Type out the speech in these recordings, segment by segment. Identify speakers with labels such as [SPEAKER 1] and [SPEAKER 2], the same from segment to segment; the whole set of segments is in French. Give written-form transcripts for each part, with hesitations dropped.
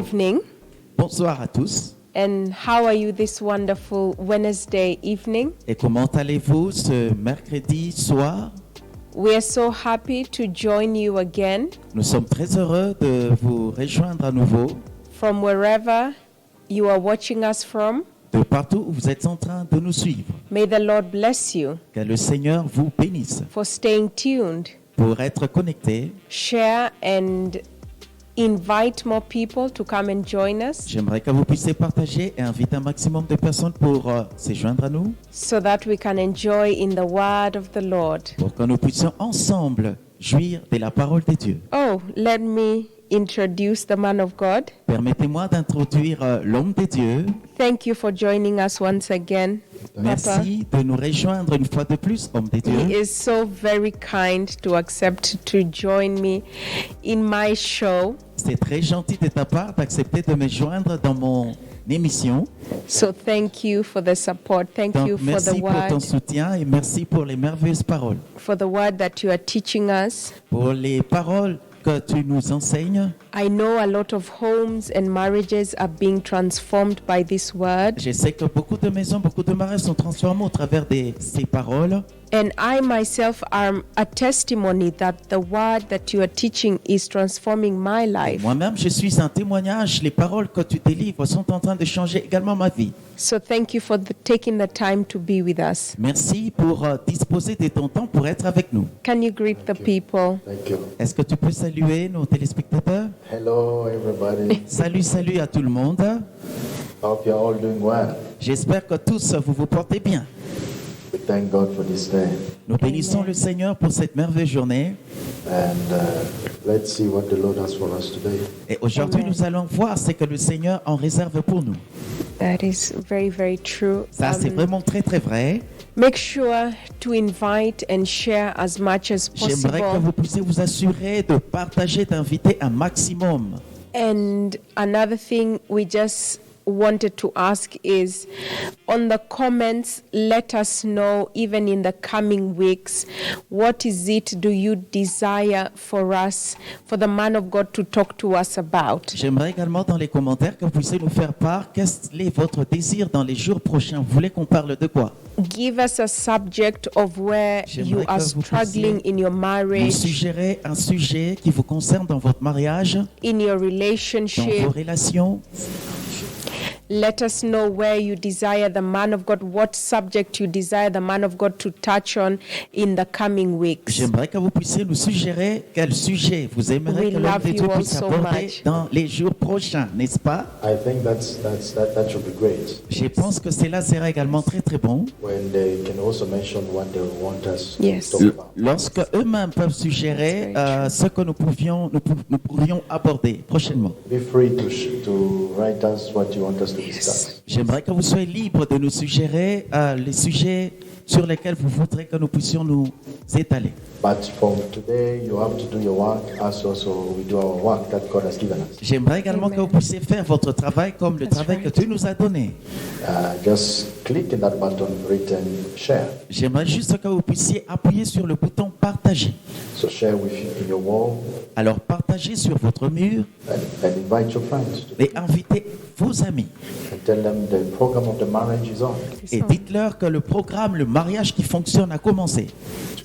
[SPEAKER 1] evening,
[SPEAKER 2] Bonsoir à tous.
[SPEAKER 1] and how are you this wonderful Wednesday evening?
[SPEAKER 2] Et comment allez-vous ce mercredi soir?
[SPEAKER 1] We are so happy to join you again
[SPEAKER 2] Nous sommes très heureux de vous rejoindre à nouveau
[SPEAKER 1] from wherever you are watching us from.
[SPEAKER 2] de partout où vous êtes en train de nous suivre.
[SPEAKER 1] May the Lord bless you
[SPEAKER 2] Que le Seigneur vous bénisse
[SPEAKER 1] for staying tuned.
[SPEAKER 2] pour être connecté.
[SPEAKER 1] Share and invite more people to come and join us
[SPEAKER 2] J'aimerais que vous puissiez partager et inviter un maximum de personnes pour se joindre à nous,
[SPEAKER 1] so that we can enjoy in the word of the Lord.
[SPEAKER 2] pour que nous puissions ensemble jouir de la parole de Dieu.
[SPEAKER 1] Oh, let me introduce the man of God.
[SPEAKER 2] Permettez-moi d'introduire l'homme de Dieu.
[SPEAKER 1] Thank you for joining us once again, Papa.
[SPEAKER 2] Merci de nous rejoindre une fois de plus, homme de
[SPEAKER 1] He
[SPEAKER 2] Dieu.
[SPEAKER 1] is so very kind to accept to join me in my show.
[SPEAKER 2] C'est très gentil de ta part d'accepter de me joindre dans mon émission.
[SPEAKER 1] So thank you for the support. Thank
[SPEAKER 2] Donc,
[SPEAKER 1] you for the
[SPEAKER 2] merci pour ton
[SPEAKER 1] word,
[SPEAKER 2] soutien et merci pour les merveilleuses paroles.
[SPEAKER 1] for the word that you are teaching us.
[SPEAKER 2] Pour les paroles que tu nous enseignes.
[SPEAKER 1] I know a lot of homes and marriages are being transformed by this word.
[SPEAKER 2] Je sais que beaucoup de maisons, beaucoup de mariages sont transformés au travers de ces paroles.
[SPEAKER 1] And I myself am a testimony that the word that you are teaching is transforming my life.
[SPEAKER 2] Moi-même, je suis un témoignage. Les paroles que tu délivres sont en train de changer également ma vie.
[SPEAKER 1] So thank you for taking the time to be with us.
[SPEAKER 2] Merci pour disposer de ton temps pour être avec nous.
[SPEAKER 1] Can you greet the people?
[SPEAKER 3] Thank you.
[SPEAKER 2] Est-ce que tu peux saluer nos téléspectateurs?
[SPEAKER 3] Hello, everybody.
[SPEAKER 2] Salut à tout le monde.
[SPEAKER 3] Hope you're all doing well.
[SPEAKER 2] J'espère que tous vous vous portez bien.
[SPEAKER 3] We thank God for this day.
[SPEAKER 2] Nous bénissons le Seigneur pour cette merveilleuse journée.
[SPEAKER 3] And let's see what the Lord has for us today.
[SPEAKER 2] Et aujourd'hui,
[SPEAKER 1] Amen.
[SPEAKER 2] nous allons voir ce que le Seigneur en réserve pour nous.
[SPEAKER 1] That is very, very true.
[SPEAKER 2] Ça, c'est vraiment très, très vrai.
[SPEAKER 1] Make sure to invite and share as much as
[SPEAKER 2] J'aimerais que
[SPEAKER 1] possible.
[SPEAKER 2] vous puissiez vous assurer de partager, d'inviter un maximum.
[SPEAKER 1] And another thing we just wanted to ask is on the comments, let us know, even in the coming weeks, what is it do you desire for us, for the man of God to talk to us about?
[SPEAKER 2] J'aimerais également dans les commentaires que vous puissiez nous faire part. Quel est votre désir dans les jours prochains? Vous voulez qu'on parle de quoi?
[SPEAKER 1] Give us a subject of where you
[SPEAKER 2] J'aimerais
[SPEAKER 1] are
[SPEAKER 2] que vous
[SPEAKER 1] struggling in your
[SPEAKER 2] Vous
[SPEAKER 1] marriage,
[SPEAKER 2] suggérez un sujet qui vous concerne dans votre mariage,
[SPEAKER 1] in your
[SPEAKER 2] dans
[SPEAKER 1] relationship.
[SPEAKER 2] vos relations.
[SPEAKER 1] Let us know where you desire the man of God, what subject you desire the man of God to touch on in the coming weeks.
[SPEAKER 2] J'aimerais que vous puissiez nous suggérer quel sujet vous aimeriez
[SPEAKER 1] We
[SPEAKER 2] que l'homme
[SPEAKER 1] love
[SPEAKER 2] de Dieu
[SPEAKER 1] you all
[SPEAKER 2] puisse
[SPEAKER 1] so
[SPEAKER 2] aborder
[SPEAKER 1] much.
[SPEAKER 2] dans les jours prochains, n'est-ce pas?
[SPEAKER 3] I think that should be great.
[SPEAKER 2] Je pense que cela sera également très très bon.
[SPEAKER 3] When they can also mention what they want us
[SPEAKER 1] Yes.
[SPEAKER 3] to talk about.
[SPEAKER 2] Lorsque eux-mêmes peuvent suggérer ce que nous pourrions aborder prochainement.
[SPEAKER 3] Be free to write us what you want us to discuss.
[SPEAKER 2] J'aimerais que vous soyez libres de nous suggérer les sujets sur lesquels vous voudrez que nous puissions nous étaler.
[SPEAKER 3] But from today, you have to do your work as also we do our work that God has given us.
[SPEAKER 2] J'aimerais également
[SPEAKER 1] Amen.
[SPEAKER 2] que vous puissiez faire votre travail comme le
[SPEAKER 1] That's
[SPEAKER 2] travail
[SPEAKER 1] right.
[SPEAKER 2] que Dieu nous a donné.
[SPEAKER 3] Just click in that button written share.
[SPEAKER 2] J'aimerais juste que vous puissiez appuyer sur le bouton partager.
[SPEAKER 3] So share with you in your wall
[SPEAKER 2] Alors partagez sur votre mur
[SPEAKER 3] and invite your friends
[SPEAKER 2] et invitez vos amis.
[SPEAKER 3] and tell them the program of the marriage is on.
[SPEAKER 2] Et dites-leur que le programme, le mariage qui fonctionne a commencé.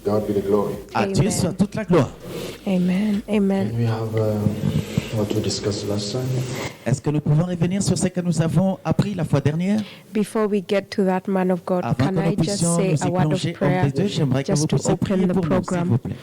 [SPEAKER 3] To God be the glory.
[SPEAKER 2] À Dieu
[SPEAKER 1] Amen.
[SPEAKER 2] soit toute la gloire.
[SPEAKER 1] Amen. Amen.
[SPEAKER 3] And we have what we discussed last time.
[SPEAKER 2] Est-ce que nous pouvons revenir sur ce que nous avons appris la fois dernière?
[SPEAKER 1] Before we get to that, man of God,
[SPEAKER 2] Avant
[SPEAKER 1] can
[SPEAKER 2] que
[SPEAKER 1] I
[SPEAKER 2] nous
[SPEAKER 1] just
[SPEAKER 2] puissions
[SPEAKER 1] say
[SPEAKER 2] nous
[SPEAKER 1] a
[SPEAKER 2] y
[SPEAKER 1] word of
[SPEAKER 2] plonger,
[SPEAKER 1] prayer
[SPEAKER 2] homme de Dieu, j'aimerais que vous
[SPEAKER 1] just to
[SPEAKER 2] puissiez prier
[SPEAKER 1] open the
[SPEAKER 2] pour nous, s'il
[SPEAKER 1] program?
[SPEAKER 2] vous plaît.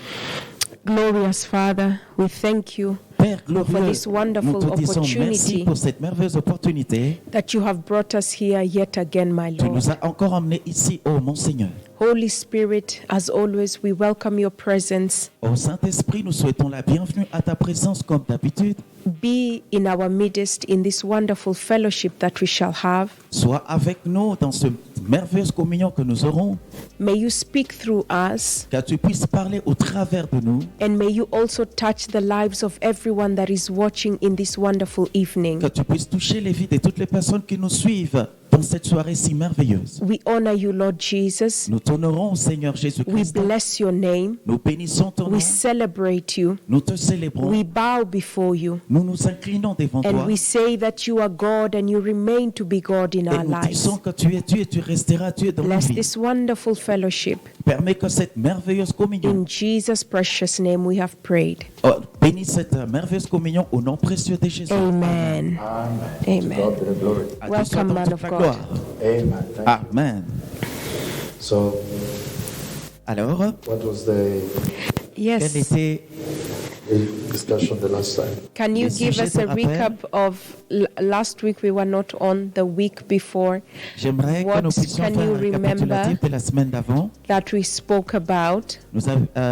[SPEAKER 1] Glorious Father, we thank you
[SPEAKER 2] Père
[SPEAKER 1] for
[SPEAKER 2] glorieux,
[SPEAKER 1] this
[SPEAKER 2] nous
[SPEAKER 1] wonderful
[SPEAKER 2] te disons merci
[SPEAKER 1] opportunity
[SPEAKER 2] pour cette merveilleuse opportunité.
[SPEAKER 1] that you have brought us here yet again, my
[SPEAKER 2] Tu
[SPEAKER 1] Lord.
[SPEAKER 2] nous as encore emmenés ici, ô mon Seigneur.
[SPEAKER 1] Holy Spirit, as always, we welcome your presence.
[SPEAKER 2] Au Saint-Esprit, nous souhaitons la bienvenue à ta présence comme d'habitude.
[SPEAKER 1] Be in our midst in this wonderful fellowship that we shall have.
[SPEAKER 2] Sois avec nous dans cette merveilleuse communion que nous aurons.
[SPEAKER 1] May you speak through us,
[SPEAKER 2] Que tu puisses parler au travers de nous.
[SPEAKER 1] and may you also touch the lives of everyone that is watching in this wonderful evening.
[SPEAKER 2] Que tu puisses toucher les vies de toutes les personnes qui nous suivent dans dans cette soirée si merveilleuse.
[SPEAKER 1] We honor you, Lord Jesus.
[SPEAKER 2] Nous t'honorons, Seigneur
[SPEAKER 1] We
[SPEAKER 2] Jésus-Christ.
[SPEAKER 1] bless your name.
[SPEAKER 2] Nous bénissons ton nom.
[SPEAKER 1] We celebrate you.
[SPEAKER 2] Nous te célébrons.
[SPEAKER 1] We bow before you.
[SPEAKER 2] Nous nous inclinons devant
[SPEAKER 1] And
[SPEAKER 2] toi.
[SPEAKER 1] we say that you are God and you remain to be God in
[SPEAKER 2] Et
[SPEAKER 1] our
[SPEAKER 2] nous
[SPEAKER 1] lives.
[SPEAKER 2] disons que tu es Dieu et tu resteras Dieu dans nos
[SPEAKER 1] Bless
[SPEAKER 2] vies.
[SPEAKER 1] this wonderful fellowship.
[SPEAKER 2] Permets que cette merveilleuse communion,
[SPEAKER 1] In Jesus' precious name we have prayed.
[SPEAKER 2] bénis cette merveilleuse communion au nom précieux de Jésus.
[SPEAKER 1] Amen.
[SPEAKER 3] Amen.
[SPEAKER 1] Amen.
[SPEAKER 3] To God be the glory.
[SPEAKER 2] À Dieu soit
[SPEAKER 1] Welcome,
[SPEAKER 2] dans
[SPEAKER 1] man
[SPEAKER 2] toute
[SPEAKER 1] of
[SPEAKER 2] la
[SPEAKER 1] God.
[SPEAKER 2] gloire.
[SPEAKER 3] Amen. Thank you.
[SPEAKER 2] Amen.
[SPEAKER 3] So,
[SPEAKER 2] Alors,
[SPEAKER 3] what was the
[SPEAKER 2] quel
[SPEAKER 1] Yes.
[SPEAKER 2] était
[SPEAKER 3] discussion the last time?
[SPEAKER 1] Can you
[SPEAKER 2] Le
[SPEAKER 1] give
[SPEAKER 2] sujet
[SPEAKER 1] us
[SPEAKER 2] de
[SPEAKER 1] a
[SPEAKER 2] rappel?
[SPEAKER 1] recap of last week? We were not on the week before
[SPEAKER 2] J'aimerais que
[SPEAKER 1] What
[SPEAKER 2] nous puissions
[SPEAKER 1] can
[SPEAKER 2] faire
[SPEAKER 1] you
[SPEAKER 2] un récapitulatif
[SPEAKER 1] remember?
[SPEAKER 2] de la semaine d'avant,
[SPEAKER 1] that we spoke about.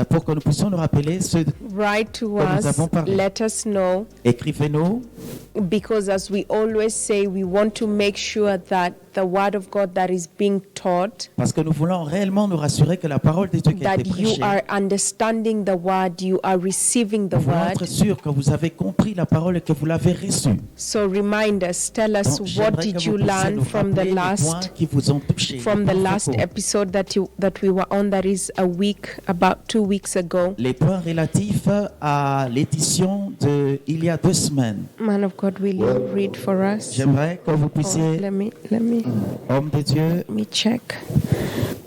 [SPEAKER 2] pour que nous puissions nous rappeler ce.
[SPEAKER 1] Write to
[SPEAKER 2] Comme nous
[SPEAKER 1] us.
[SPEAKER 2] avons parlé.
[SPEAKER 1] Let us know.
[SPEAKER 2] Écrivez-nous,
[SPEAKER 1] Because as we always say, we want to make sure that the word of God that is being taught,
[SPEAKER 2] parce que nous voulons réellement nous rassurer que la parole de Dieu qui a
[SPEAKER 1] that
[SPEAKER 2] été
[SPEAKER 1] you
[SPEAKER 2] prêchée,
[SPEAKER 1] are understanding the word, you are receiving the
[SPEAKER 2] nous voulons
[SPEAKER 1] word.
[SPEAKER 2] être sûrs que vous avez compris la parole et que vous l'avez reçue.
[SPEAKER 1] So remind us, tell us
[SPEAKER 2] Donc,
[SPEAKER 1] what
[SPEAKER 2] j'aimerais
[SPEAKER 1] did
[SPEAKER 2] que
[SPEAKER 1] you
[SPEAKER 2] vous puissiez
[SPEAKER 1] learn
[SPEAKER 2] nous
[SPEAKER 1] from the
[SPEAKER 2] rappeler les points
[SPEAKER 1] last
[SPEAKER 2] qui vous ont touché.
[SPEAKER 1] from the
[SPEAKER 2] les points
[SPEAKER 1] last
[SPEAKER 2] focaux.
[SPEAKER 1] episode that we were on, that is a week, about 2 weeks ago.
[SPEAKER 2] Les points relatifs à l'édition de il y a 2 semaines.
[SPEAKER 1] Man of God, will you read for us?
[SPEAKER 2] J'aimerais que vous
[SPEAKER 1] Oh,
[SPEAKER 2] puissiez,
[SPEAKER 1] let me
[SPEAKER 2] homme de Dieu,
[SPEAKER 1] let me check.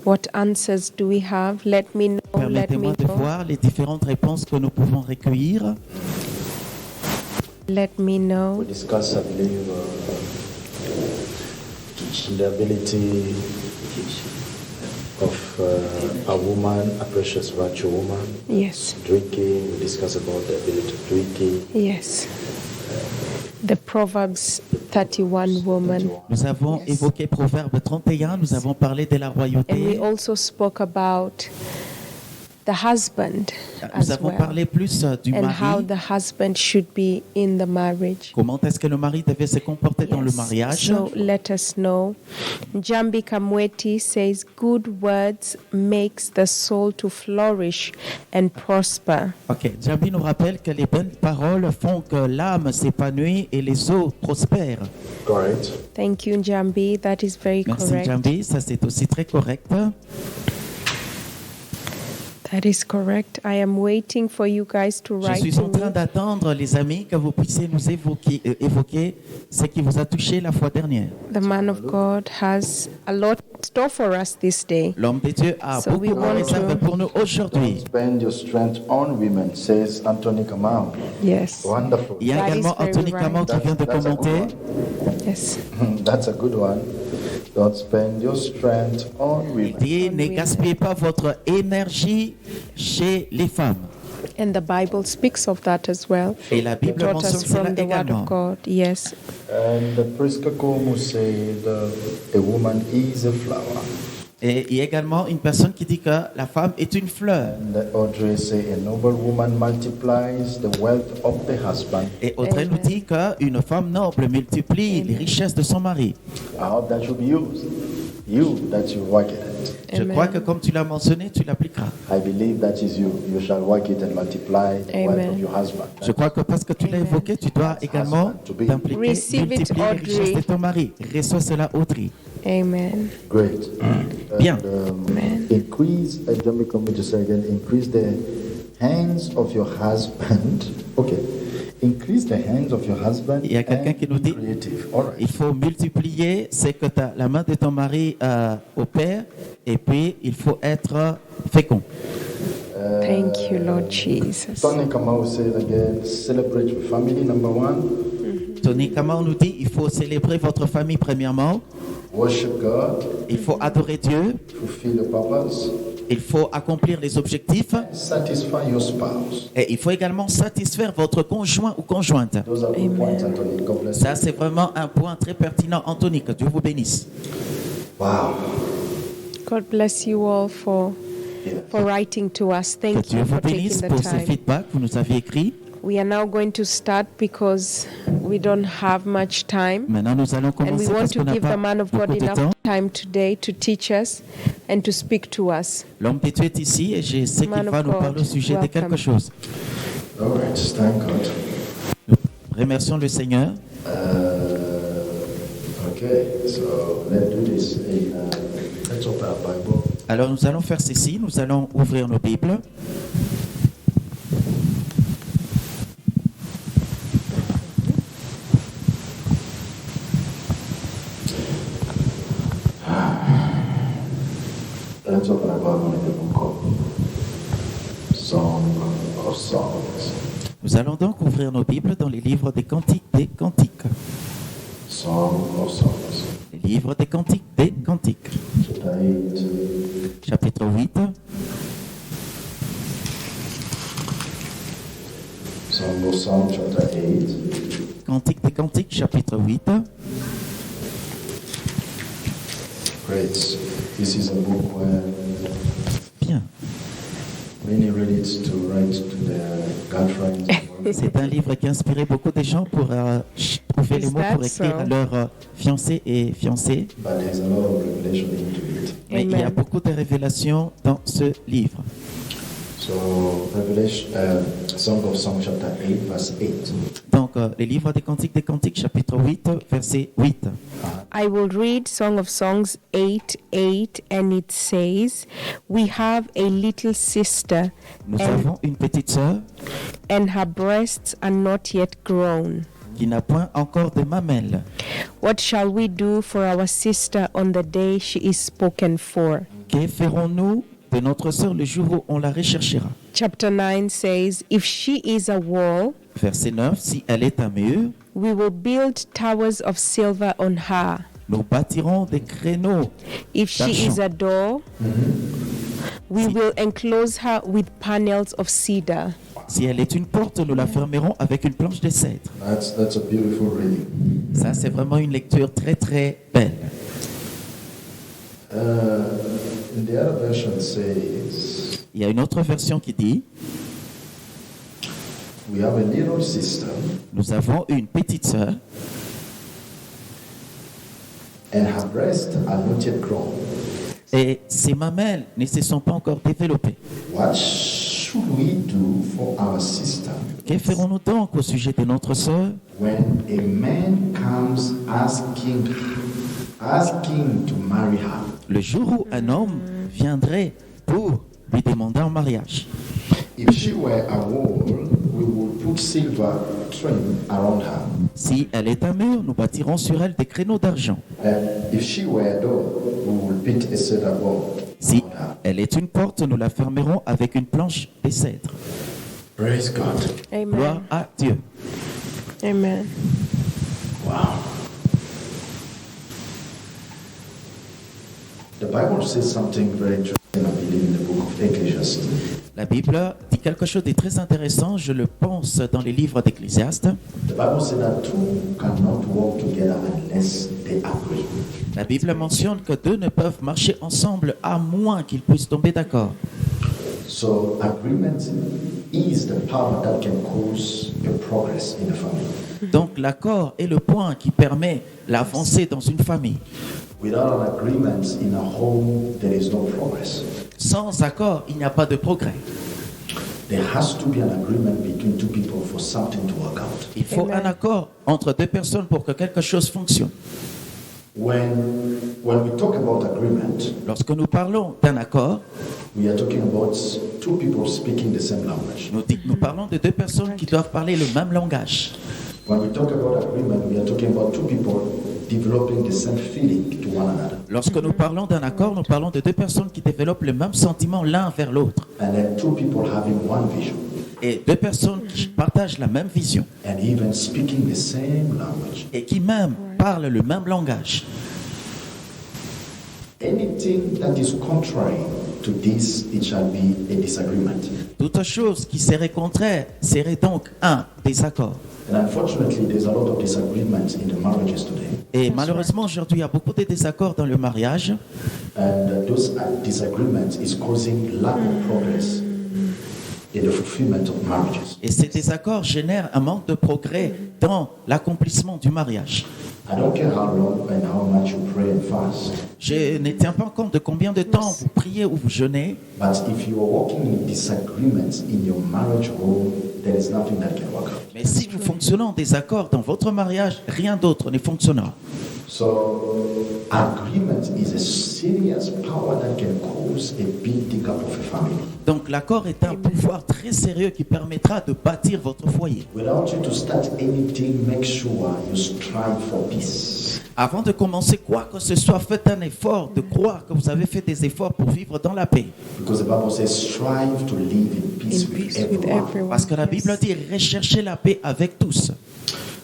[SPEAKER 1] What answers do we have? Let me know. Let
[SPEAKER 2] permettez-moi
[SPEAKER 1] me
[SPEAKER 2] de
[SPEAKER 1] know.
[SPEAKER 2] voir les différentes réponses que nous pouvons recueillir.
[SPEAKER 1] Let me
[SPEAKER 3] We
[SPEAKER 1] know.
[SPEAKER 3] discussed, I believe, the ability of a woman, a precious virtue woman,
[SPEAKER 1] Yes.
[SPEAKER 3] drinking. We discussed about the ability of drinking.
[SPEAKER 1] Yes. The Proverbs 31 woman.
[SPEAKER 2] Nous avons
[SPEAKER 1] Yes.
[SPEAKER 2] évoqué Proverbe 31, nous avons parlé de la
[SPEAKER 1] And we
[SPEAKER 2] royauté.
[SPEAKER 1] also spoke about the husband
[SPEAKER 2] Nous
[SPEAKER 1] as
[SPEAKER 2] avons
[SPEAKER 1] well.
[SPEAKER 2] parlé plus du
[SPEAKER 1] And how
[SPEAKER 2] mari.
[SPEAKER 1] the husband should be in the marriage.
[SPEAKER 2] Comment est-ce que le mari devait se comporter dans le
[SPEAKER 1] Yes.
[SPEAKER 2] mariage?
[SPEAKER 1] So let us know. Jambi Kamweti says, good words makes the soul to flourish and prosper.
[SPEAKER 2] Ok, Jambi nous rappelle que les bonnes paroles font que l'âme s'épanouit et les os prospèrent.
[SPEAKER 3] Correct.
[SPEAKER 1] Thank you, Jambi. That is very
[SPEAKER 2] Merci
[SPEAKER 1] correct.
[SPEAKER 2] Jambi, ça c'est aussi très correct.
[SPEAKER 1] That is correct. I am waiting for you guys to
[SPEAKER 2] Je
[SPEAKER 1] write
[SPEAKER 2] suis
[SPEAKER 1] to
[SPEAKER 2] en train
[SPEAKER 1] me.
[SPEAKER 2] d'attendre, les amis, que vous puissiez nous évoquer ce qui vous a touché la fois dernière.
[SPEAKER 1] The man of God has a lot in store for us this day.
[SPEAKER 2] L'homme de Dieu a
[SPEAKER 1] So we
[SPEAKER 2] beaucoup de
[SPEAKER 1] want
[SPEAKER 2] réserve
[SPEAKER 1] to-
[SPEAKER 2] pour nous aujourd'hui.
[SPEAKER 3] Spend your strength on women, says Anthony Kamau.
[SPEAKER 1] Yes.
[SPEAKER 3] Wonderful.
[SPEAKER 2] Il y a
[SPEAKER 1] That is
[SPEAKER 2] également
[SPEAKER 1] very
[SPEAKER 2] Anthony
[SPEAKER 1] right.
[SPEAKER 2] Camon qui vient de
[SPEAKER 3] That's a good
[SPEAKER 2] commenter.
[SPEAKER 1] Yes.
[SPEAKER 3] That's a good one. Don't spend your strength on
[SPEAKER 2] Il
[SPEAKER 3] women.
[SPEAKER 2] dit,
[SPEAKER 1] On
[SPEAKER 2] ne
[SPEAKER 1] women.
[SPEAKER 2] gaspillez pas votre énergie chez les femmes.
[SPEAKER 1] And the Bible speaks of that as well.
[SPEAKER 2] Et la
[SPEAKER 1] It
[SPEAKER 2] Bible
[SPEAKER 1] taught us
[SPEAKER 2] mentionne cela
[SPEAKER 1] from the Word
[SPEAKER 2] également.
[SPEAKER 1] of God. Yes.
[SPEAKER 3] And the Priska Komu said, a woman is a flower.
[SPEAKER 2] Et il y a également une personne qui dit que la femme est une fleur.
[SPEAKER 3] And Audrey say, a noble woman multiplies the wealth of the husband.
[SPEAKER 2] Et Audrey nous
[SPEAKER 1] Amen.
[SPEAKER 2] dit qu'une femme noble multiplie les richesses de son mari.
[SPEAKER 3] I hope that should be used. You, that you work it.
[SPEAKER 2] Je
[SPEAKER 1] Amen.
[SPEAKER 2] crois que comme tu l'as mentionné, tu l'appliqueras.
[SPEAKER 3] I believe that is you. You shall work it and multiply the wealth
[SPEAKER 1] Amen.
[SPEAKER 3] of your husband.
[SPEAKER 2] Je crois que parce que tu l'as évoqué, tu dois également t'impliquer,
[SPEAKER 1] Receive it,
[SPEAKER 2] multiplier les richesses de
[SPEAKER 1] Audrey.
[SPEAKER 2] ton mari. Reçois cela, Audrey.
[SPEAKER 1] Amen.
[SPEAKER 3] Great.
[SPEAKER 2] Bien.
[SPEAKER 1] Amen.
[SPEAKER 3] Increase, let me come to say again, increase the hands of your husband. Okay. Increase the hands of your husband.
[SPEAKER 2] Il y a quelqu'un
[SPEAKER 3] and
[SPEAKER 2] qui nous
[SPEAKER 3] be
[SPEAKER 2] dit,
[SPEAKER 3] creative. All right.
[SPEAKER 2] il faut multiplier ce que la main de ton mari opère, et puis il faut être fécond.
[SPEAKER 1] Thank you, Lord Jesus.
[SPEAKER 3] Tony Kamau said again, celebrate your family, number one.
[SPEAKER 2] Tony Kamau nous dit, il faut célébrer votre famille premièrement,
[SPEAKER 3] Worship God,
[SPEAKER 2] il faut adorer Dieu,
[SPEAKER 3] fulfill your purpose,
[SPEAKER 2] il faut accomplir les objectifs,
[SPEAKER 3] satisfy your spouse.
[SPEAKER 2] et il faut également satisfaire votre conjoint ou conjointe.
[SPEAKER 3] Those are good points, Anthony. God bless
[SPEAKER 2] Ça,
[SPEAKER 3] you.
[SPEAKER 2] c'est vraiment un point très pertinent, Anthony, que Dieu vous bénisse.
[SPEAKER 3] Wow.
[SPEAKER 1] God bless you all for writing to us.
[SPEAKER 2] Que
[SPEAKER 1] Thank
[SPEAKER 2] Dieu
[SPEAKER 1] you
[SPEAKER 2] vous
[SPEAKER 1] for taking
[SPEAKER 2] bénisse
[SPEAKER 1] the
[SPEAKER 2] pour ce
[SPEAKER 1] time.
[SPEAKER 2] feedback que vous nous aviez écrit.
[SPEAKER 1] We are now going to start because we don't have much time.
[SPEAKER 2] Maintenant, nous allons
[SPEAKER 1] And we
[SPEAKER 2] commencer
[SPEAKER 1] want
[SPEAKER 2] parce
[SPEAKER 1] to
[SPEAKER 2] qu'on n'a
[SPEAKER 1] give the
[SPEAKER 2] pas
[SPEAKER 1] man of God
[SPEAKER 2] beaucoup de
[SPEAKER 1] enough
[SPEAKER 2] temps.
[SPEAKER 1] time today to teach us and to speak to us.
[SPEAKER 2] L'homme de Dieu est ici et je sais qu'il
[SPEAKER 1] Man
[SPEAKER 2] va
[SPEAKER 1] of
[SPEAKER 2] nous
[SPEAKER 1] God,
[SPEAKER 2] parler au sujet de
[SPEAKER 1] welcome.
[SPEAKER 2] quelque chose.
[SPEAKER 3] All right. Thank God.
[SPEAKER 2] Nous remercions le Seigneur.
[SPEAKER 3] Ok. Okay, so let's do this. Let's open our Bible.
[SPEAKER 2] Alors nous allons faire ceci, nous allons ouvrir nos Bibles.
[SPEAKER 3] Let's open our Bible in the book of Song of Songs.
[SPEAKER 2] Nous allons donc ouvrir nos Bibles dans les livres des Cantiques des Cantiques.
[SPEAKER 3] Song of Songs.
[SPEAKER 2] Les livres des Cantiques des Cantiques.
[SPEAKER 3] Chapter 8.
[SPEAKER 2] Chapitre 8.
[SPEAKER 3] Song of Songs, chapter 8.
[SPEAKER 2] Cantiques des Cantiques, chapitre 8.
[SPEAKER 3] Great. This is a book where
[SPEAKER 2] Bien.
[SPEAKER 3] many read it to write to their girlfriends.
[SPEAKER 2] C'est un livre qui a inspiré beaucoup de gens pour trouver les
[SPEAKER 1] Is
[SPEAKER 2] mots pour
[SPEAKER 1] that
[SPEAKER 2] écrire à
[SPEAKER 1] so?
[SPEAKER 2] leurs fiancés et fiancées.
[SPEAKER 3] But there's a lot of revelation into it.
[SPEAKER 2] Mais il y a
[SPEAKER 1] Amen.
[SPEAKER 2] beaucoup de révélations dans ce livre.
[SPEAKER 3] So, Revelation, Song of Songs, chapter 8, verse 8.
[SPEAKER 2] Donc, les livres des Cantiques, chapitre 8, verset 8.
[SPEAKER 1] I will read Song of Songs 8:8, and it says, "We have a little sister,
[SPEAKER 2] Nous
[SPEAKER 1] and,
[SPEAKER 2] avons une petite sœur
[SPEAKER 1] and her breasts are not yet grown.
[SPEAKER 2] qui n'a point encore de mamelles.
[SPEAKER 1] What shall we do for our sister on the day she is spoken for?"
[SPEAKER 2] Que ferons-nous de notre sœur le jour où on la recherchera?
[SPEAKER 1] Chapter 9 says, "If she is a wall,
[SPEAKER 2] Verset 9. Si elle est un mur,
[SPEAKER 1] we will build towers of silver on her.
[SPEAKER 2] nous bâtirons des créneaux.
[SPEAKER 1] If she is a door, we will enclose her with panels of cedar."
[SPEAKER 2] Si elle est une porte, nous la fermerons avec une planche de cèdre.
[SPEAKER 3] That's a beautiful reading.
[SPEAKER 2] Ça, c'est vraiment une lecture très très belle.
[SPEAKER 3] In the other version says,
[SPEAKER 2] Il y a une autre version qui dit,
[SPEAKER 3] we have a little sister,
[SPEAKER 2] nous avons une petite sœur
[SPEAKER 3] and her breasts are not yet grown.
[SPEAKER 2] et ses mamelles ne se sont pas encore développées.
[SPEAKER 3] What should we do for our sister
[SPEAKER 2] Que ferons-nous donc au sujet de notre sœur
[SPEAKER 3] when a man comes asking to marry her?
[SPEAKER 2] le jour où un homme viendrait pour lui demander en mariage?
[SPEAKER 3] If she were a wall, we would put silver trim around her.
[SPEAKER 2] Si elle est un mur, nous bâtirons sur elle des créneaux d'argent.
[SPEAKER 3] If she were a door, we would put a cedar wall
[SPEAKER 2] Si
[SPEAKER 3] around her.
[SPEAKER 2] elle est une porte, nous la fermerons avec une planche de cèdre.
[SPEAKER 3] Praise God.
[SPEAKER 2] Gloire
[SPEAKER 1] Amen.
[SPEAKER 2] à Dieu.
[SPEAKER 1] Amen.
[SPEAKER 3] Wow. The Bible says something very interesting, I believe, in the book of Ecclesiastes.
[SPEAKER 2] La Bible dit quelque chose de très intéressant, je le pense, dans les livres d'Ecclésiaste.
[SPEAKER 3] The Bible says that two cannot walk together unless they agree.
[SPEAKER 2] La Bible mentionne que deux ne peuvent marcher ensemble à moins qu'ils puissent tomber d'accord.
[SPEAKER 3] So agreement is the power that can cause a progress in the family.
[SPEAKER 2] Donc l'accord est le point qui permet l'avancée dans une famille.
[SPEAKER 3] Without an agreement in a home, there is no progress.
[SPEAKER 2] Sans accord, il n'y a pas de progrès.
[SPEAKER 3] There has to be an agreement between two people for something to work out.
[SPEAKER 2] Il faut
[SPEAKER 1] Amen.
[SPEAKER 2] un accord entre deux personnes pour que quelque chose fonctionne.
[SPEAKER 3] When we talk about agreement,
[SPEAKER 2] Lorsque nous parlons d'un accord,
[SPEAKER 3] we are talking about two people speaking the same language.
[SPEAKER 2] nous parlons de deux personnes qui doivent parler le même langage.
[SPEAKER 3] When we talk about agreement, we are talking about two people developing the same feeling to one another.
[SPEAKER 2] Lorsque nous parlons d'un accord, nous parlons de deux personnes qui développent le même sentiment l'un vers l'autre.
[SPEAKER 3] And then two people having one vision
[SPEAKER 2] Et deux personnes qui partagent la même vision
[SPEAKER 3] and even speaking the same language.
[SPEAKER 2] et qui même parlent le même langage.
[SPEAKER 3] Anything that is contrary to this, it shall be a disagreement.
[SPEAKER 2] Toute chose qui serait contraire serait donc un désaccord.
[SPEAKER 3] And unfortunately, there's a lot of disagreements in the marriages today.
[SPEAKER 2] Et malheureusement, aujourd'hui, il y a beaucoup de désaccords dans le mariage.
[SPEAKER 3] And those disagreements is causing lack of progress in the fulfillment of marriages.
[SPEAKER 2] Et ces désaccords génèrent un manque de progrès dans l'accomplissement du mariage.
[SPEAKER 3] I don't care how long and how much you pray and fast,
[SPEAKER 2] Je ne tiens pas compte de combien de temps vous priez ou vous jeûnez,
[SPEAKER 3] but if you are walking in disagreements in your marriage home, there is nothing that can work out.
[SPEAKER 2] mais si vous fonctionnez en désaccord dans votre mariage, rien d'autre ne fonctionnera.
[SPEAKER 3] So, agreement is a serious power that can cause a building up of a family.
[SPEAKER 2] Donc l'accord est un pouvoir très sérieux qui permettra de bâtir votre foyer.
[SPEAKER 3] Without you to start anything, make sure you strive for peace.
[SPEAKER 2] Avant de commencer quoi que ce soit, faites un effort de croire que vous avez fait des efforts pour vivre dans la paix.
[SPEAKER 3] Because the Bible says, strive to live in peace, with everyone.
[SPEAKER 2] Parce que la Bible dit, recherchez la paix avec tous.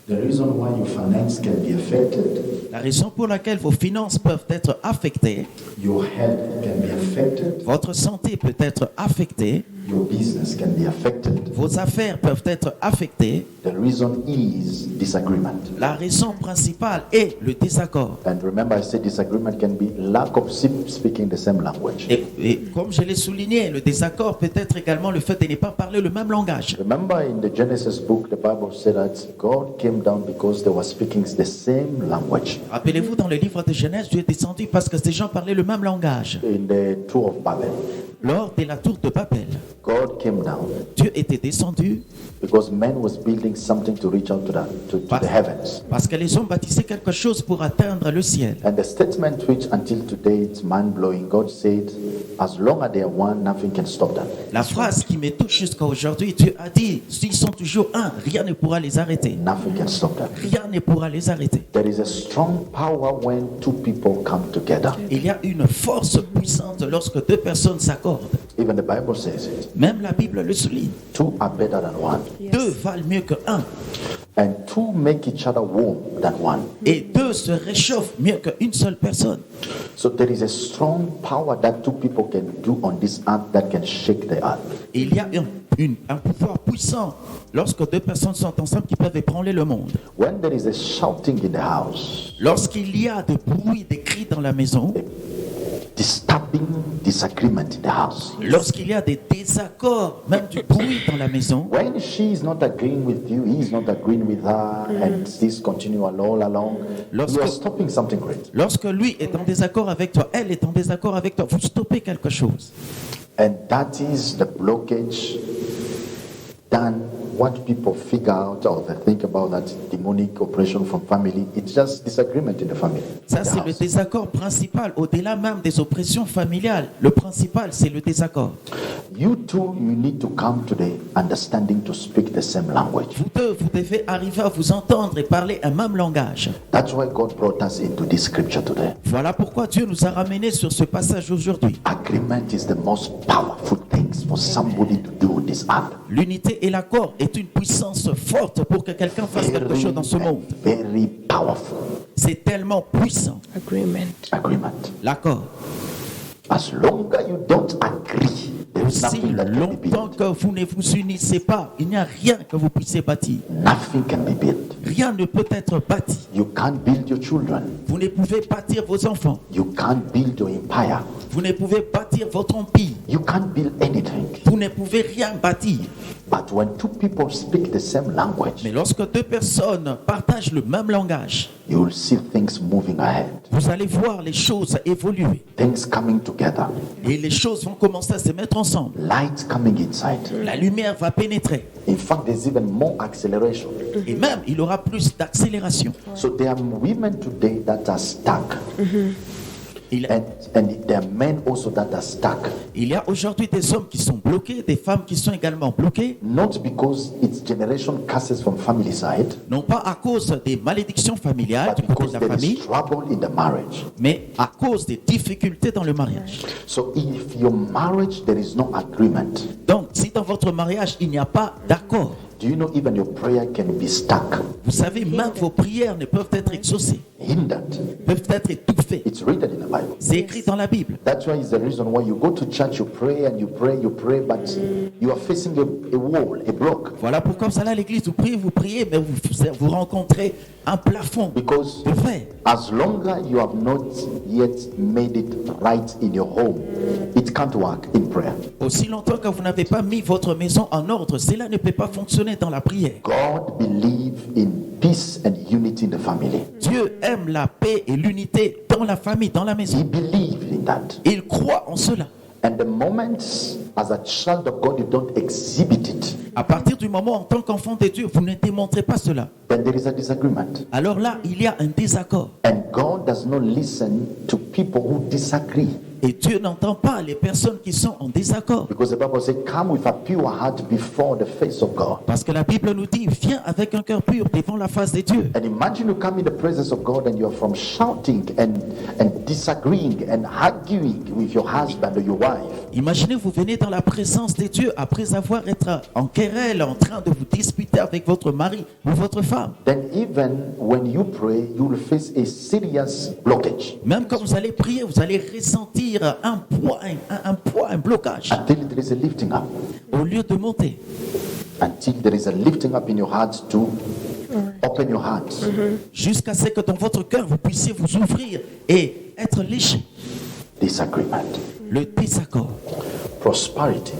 [SPEAKER 3] The reason why your finance can be affected,
[SPEAKER 2] La raison pour laquelle vos finances peuvent être affectées,
[SPEAKER 3] your health can be affected,
[SPEAKER 2] votre santé peut être affectée,
[SPEAKER 3] your business can be affected.
[SPEAKER 2] vos affaires peuvent être affectées.
[SPEAKER 3] The reason is disagreement.
[SPEAKER 2] La raison principale est le désaccord.
[SPEAKER 3] And remember, I said disagreement can be lack of speaking the same language.
[SPEAKER 2] Et comme je l'ai souligné, le désaccord peut être également le fait de ne pas parler le même langage.
[SPEAKER 3] Remember in the Genesis book, the Bible said that God came down because they were speaking the same language.
[SPEAKER 2] Rappelez-vous, dans le livre de Genèse, Dieu est descendu parce que ces gens parlaient le même langage.
[SPEAKER 3] In the Tour of Babel,
[SPEAKER 2] Lors de la tour de Babel,
[SPEAKER 3] God came down
[SPEAKER 2] Dieu était descendu
[SPEAKER 3] because man was building something to reach out to the heavens.
[SPEAKER 2] parce que les hommes bâtissaient quelque chose pour atteindre le ciel.
[SPEAKER 3] And the statement which until today it's mind-blowing, God said, as long as they are one, nothing can stop them.
[SPEAKER 2] La phrase qui me touche jusqu'à aujourd'hui, Dieu a dit, s'ils sont toujours un, rien ne pourra les arrêter.
[SPEAKER 3] Nothing can stop them.
[SPEAKER 2] Rien ne pourra les arrêter.
[SPEAKER 3] There is a strong power when two people come together.
[SPEAKER 2] Il y a une force puissante lorsque deux personnes s'accordent.
[SPEAKER 3] Even the Bible says it.
[SPEAKER 2] Même la Bible le souligne.
[SPEAKER 3] Two are better than one.
[SPEAKER 2] Deux valent mieux que un.
[SPEAKER 3] And two make each other warm than one.
[SPEAKER 2] Et deux se réchauffent mieux qu'une seule personne.
[SPEAKER 3] So there is a strong power that two people can do on this earth that can shake the earth.
[SPEAKER 2] Il y a un pouvoir puissant lorsque deux personnes sont ensemble qui peuvent ébranler le monde.
[SPEAKER 3] When there is a shouting in the house,
[SPEAKER 2] Lorsqu'il y a des bruits, des cris dans la maison,
[SPEAKER 3] disturbing disagreement in the house.
[SPEAKER 2] lorsqu'il y a des désaccords, même du bruit dans la maison,
[SPEAKER 3] When she is not agreeing with you, he is not agreeing with her, and this continue all along, you are stopping something great.
[SPEAKER 2] lorsque lui est en désaccord avec toi, elle est en désaccord avec toi, vous stoppez quelque chose.
[SPEAKER 3] And that is the blockage than what people figure out or they think about that demonic operation from family. It's just disagreement in the family.
[SPEAKER 2] Ça,
[SPEAKER 3] in the
[SPEAKER 2] c'est le
[SPEAKER 3] house.
[SPEAKER 2] désaccord principal, au-delà même des oppressions familiales. Le principal, c'est le désaccord.
[SPEAKER 3] You too, you need to come to the understanding to speak the same language.
[SPEAKER 2] Vous deux, vous devez arriver à vous entendre et parler un même langage.
[SPEAKER 3] That's why God brought us into this scripture today.
[SPEAKER 2] Voilà pourquoi Dieu nous a ramenés sur ce passage aujourd'hui.
[SPEAKER 3] Agreement is the most powerful things for somebody to do on this earth.
[SPEAKER 2] L'unité et l'accord est une puissance forte pour que quelqu'un fasse quelque chose dans ce monde.
[SPEAKER 3] Very powerful
[SPEAKER 2] C'est tellement puissant,
[SPEAKER 1] Agreement.
[SPEAKER 3] agreement.
[SPEAKER 2] l'accord.
[SPEAKER 3] As long as you don't agree, there is
[SPEAKER 2] Aussi
[SPEAKER 3] nothing that can be
[SPEAKER 2] longtemps
[SPEAKER 3] built.
[SPEAKER 2] que vous ne vous unissez pas, il n'y a rien que vous puissiez bâtir.
[SPEAKER 3] Nothing can be built.
[SPEAKER 2] Rien ne peut être bâti.
[SPEAKER 3] You can't build your children.
[SPEAKER 2] Vous ne pouvez bâtir vos enfants.
[SPEAKER 3] You can't build your empire.
[SPEAKER 2] Vous ne pouvez bâtir votre empire.
[SPEAKER 3] You can't build anything.
[SPEAKER 2] Vous ne pouvez rien bâtir.
[SPEAKER 3] But when two people speak the same language,
[SPEAKER 2] Mais lorsque deux personnes partagent le même langage,
[SPEAKER 3] you will see things moving ahead,
[SPEAKER 2] vous allez voir les choses évoluer.
[SPEAKER 3] things coming together,
[SPEAKER 2] Et les choses vont commencer à se mettre ensemble.
[SPEAKER 3] light coming inside.
[SPEAKER 2] La lumière va pénétrer.
[SPEAKER 3] In fact, there's even more acceleration.
[SPEAKER 2] Et même, il aura plus d'accélération.
[SPEAKER 3] So there are women today that are stuck,
[SPEAKER 2] Il,
[SPEAKER 3] and there are men also that are stuck.
[SPEAKER 2] il y a aujourd'hui des hommes qui sont bloqués, des femmes qui sont également bloquées,
[SPEAKER 3] Not because it's generation curses from family side,
[SPEAKER 2] non pas à cause des malédictions familiales
[SPEAKER 3] but
[SPEAKER 2] du côté
[SPEAKER 3] because
[SPEAKER 2] de la
[SPEAKER 3] there is
[SPEAKER 2] famille,
[SPEAKER 3] trouble in the marriage.
[SPEAKER 2] mais à cause des difficultés dans le mariage.
[SPEAKER 3] So if your marriage there is no agreement,
[SPEAKER 2] Donc, si dans votre mariage, il n'y a pas d'accord,
[SPEAKER 3] do you know even your prayer can be stuck,
[SPEAKER 2] vous savez, même vos prières ne peuvent être exaucées,
[SPEAKER 3] hindered?
[SPEAKER 2] peuvent être étouffées.
[SPEAKER 3] It's written in the Bible.
[SPEAKER 2] C'est écrit dans la Bible.
[SPEAKER 3] That's why it's the reason why you go to church, you pray and you pray, but you are facing a wall, a block.
[SPEAKER 2] Voilà pourquoi vous allez à l'église, vous priez, mais vous rencontrez un plafond
[SPEAKER 3] Because
[SPEAKER 2] de verre.
[SPEAKER 3] as long as you have not yet made it right in your home, it can't work in prayer.
[SPEAKER 2] Aussi longtemps que vous n'avez pas mis votre maison en ordre, cela ne peut pas fonctionner dans la prière.
[SPEAKER 3] God believes in peace and unity in the family.
[SPEAKER 2] Dieu aime la paix et l'unité dans la famille, dans la
[SPEAKER 3] He
[SPEAKER 2] maison.
[SPEAKER 3] believes in that.
[SPEAKER 2] Il croit en cela.
[SPEAKER 3] And the moment as a child of God you don't exhibit it,
[SPEAKER 2] À partir du moment en tant qu'enfant de Dieu, vous ne démontrez pas cela.
[SPEAKER 3] then there is a disagreement.
[SPEAKER 2] Alors là, il y a un désaccord.
[SPEAKER 3] And God does not listen to people who disagree.
[SPEAKER 2] Et Dieu n'entend pas les personnes qui sont en désaccord.
[SPEAKER 3] Because the Bible says, come with a pure heart before the face of God.
[SPEAKER 2] Parce que la Bible nous dit, viens avec un cœur pur devant la face de Dieu.
[SPEAKER 3] And imagine you come in the presence of God and you're from shouting and disagreeing and arguing with your husband or your wife.
[SPEAKER 2] Imaginez, vous venez dans la présence de Dieu après avoir été en querelle, en train de vous disputer avec votre mari ou votre femme.
[SPEAKER 3] Then even when you pray, you will face a serious blockage
[SPEAKER 2] Même quand vous allez prier, vous allez ressentir un poids, un blocage.
[SPEAKER 3] until there is a lifting up.
[SPEAKER 2] Au lieu de monter,
[SPEAKER 3] Until there is a lifting up in your heart to open your heart.
[SPEAKER 2] jusqu'à ce que dans votre cœur, vous puissiez vous ouvrir et être léger.
[SPEAKER 3] Disagreement.
[SPEAKER 2] Le désaccord,
[SPEAKER 3] Prosperity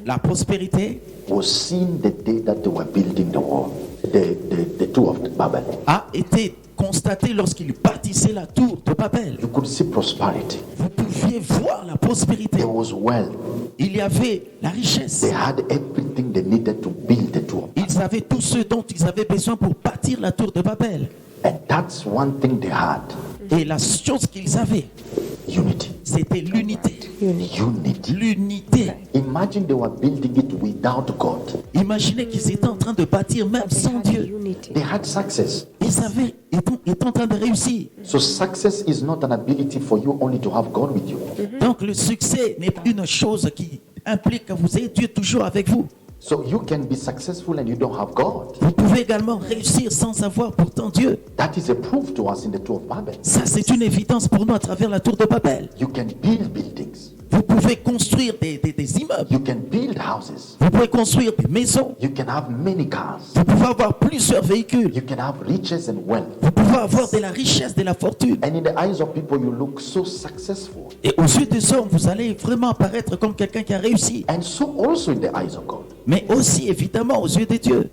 [SPEAKER 2] la prospérité
[SPEAKER 3] was seen the day that they were building the wall, the tower of Babel.
[SPEAKER 2] a été constatée lorsqu'il bâtissait la tour de Babel.
[SPEAKER 3] You could see prosperity.
[SPEAKER 2] Vous pouviez voir la prospérité.
[SPEAKER 3] There was wealth.
[SPEAKER 2] Il y avait la richesse.
[SPEAKER 3] They had everything they needed to build the tower.
[SPEAKER 2] Ils avaient tout ce dont ils avaient besoin pour bâtir la tour de Babel.
[SPEAKER 3] And that's one thing they had.
[SPEAKER 2] Et la chose qu'ils avaient,
[SPEAKER 3] Unity.
[SPEAKER 2] c'était l'unité.
[SPEAKER 3] Unity.
[SPEAKER 2] L'unité.
[SPEAKER 3] Imagine they were building it without God.
[SPEAKER 2] Imaginez qu'ils étaient en train de bâtir même sans Dieu.
[SPEAKER 1] Unity.
[SPEAKER 3] They had success.
[SPEAKER 2] Ils étaient en train de réussir.
[SPEAKER 3] So success is not an ability for you only to have God with you.
[SPEAKER 2] Donc le succès n'est pas une chose qui implique que vous ayez Dieu toujours avec vous.
[SPEAKER 3] So you can be successful and you don't have God.
[SPEAKER 2] Vous pouvez également réussir sans avoir pourtant Dieu.
[SPEAKER 3] That is a proof to us in the Tower of Babel.
[SPEAKER 2] Ça, c'est une évidence pour nous à travers la tour de Babel.
[SPEAKER 3] You can build buildings.
[SPEAKER 2] Vous pouvez construire des immeubles.
[SPEAKER 3] You can build houses.
[SPEAKER 2] Vous pouvez construire des maisons.
[SPEAKER 3] You can have many cars.
[SPEAKER 2] Vous pouvez avoir plusieurs véhicules.
[SPEAKER 3] You can have riches and wealth.
[SPEAKER 2] Vous pouvez avoir de la richesse, de la fortune.
[SPEAKER 3] And in the eyes of people, you look so successful.
[SPEAKER 2] Et aux yeux des hommes, vous allez vraiment apparaître comme quelqu'un qui a réussi.
[SPEAKER 3] And so also in the eyes of God.
[SPEAKER 2] Mais aussi, évidemment, aux yeux de Dieu.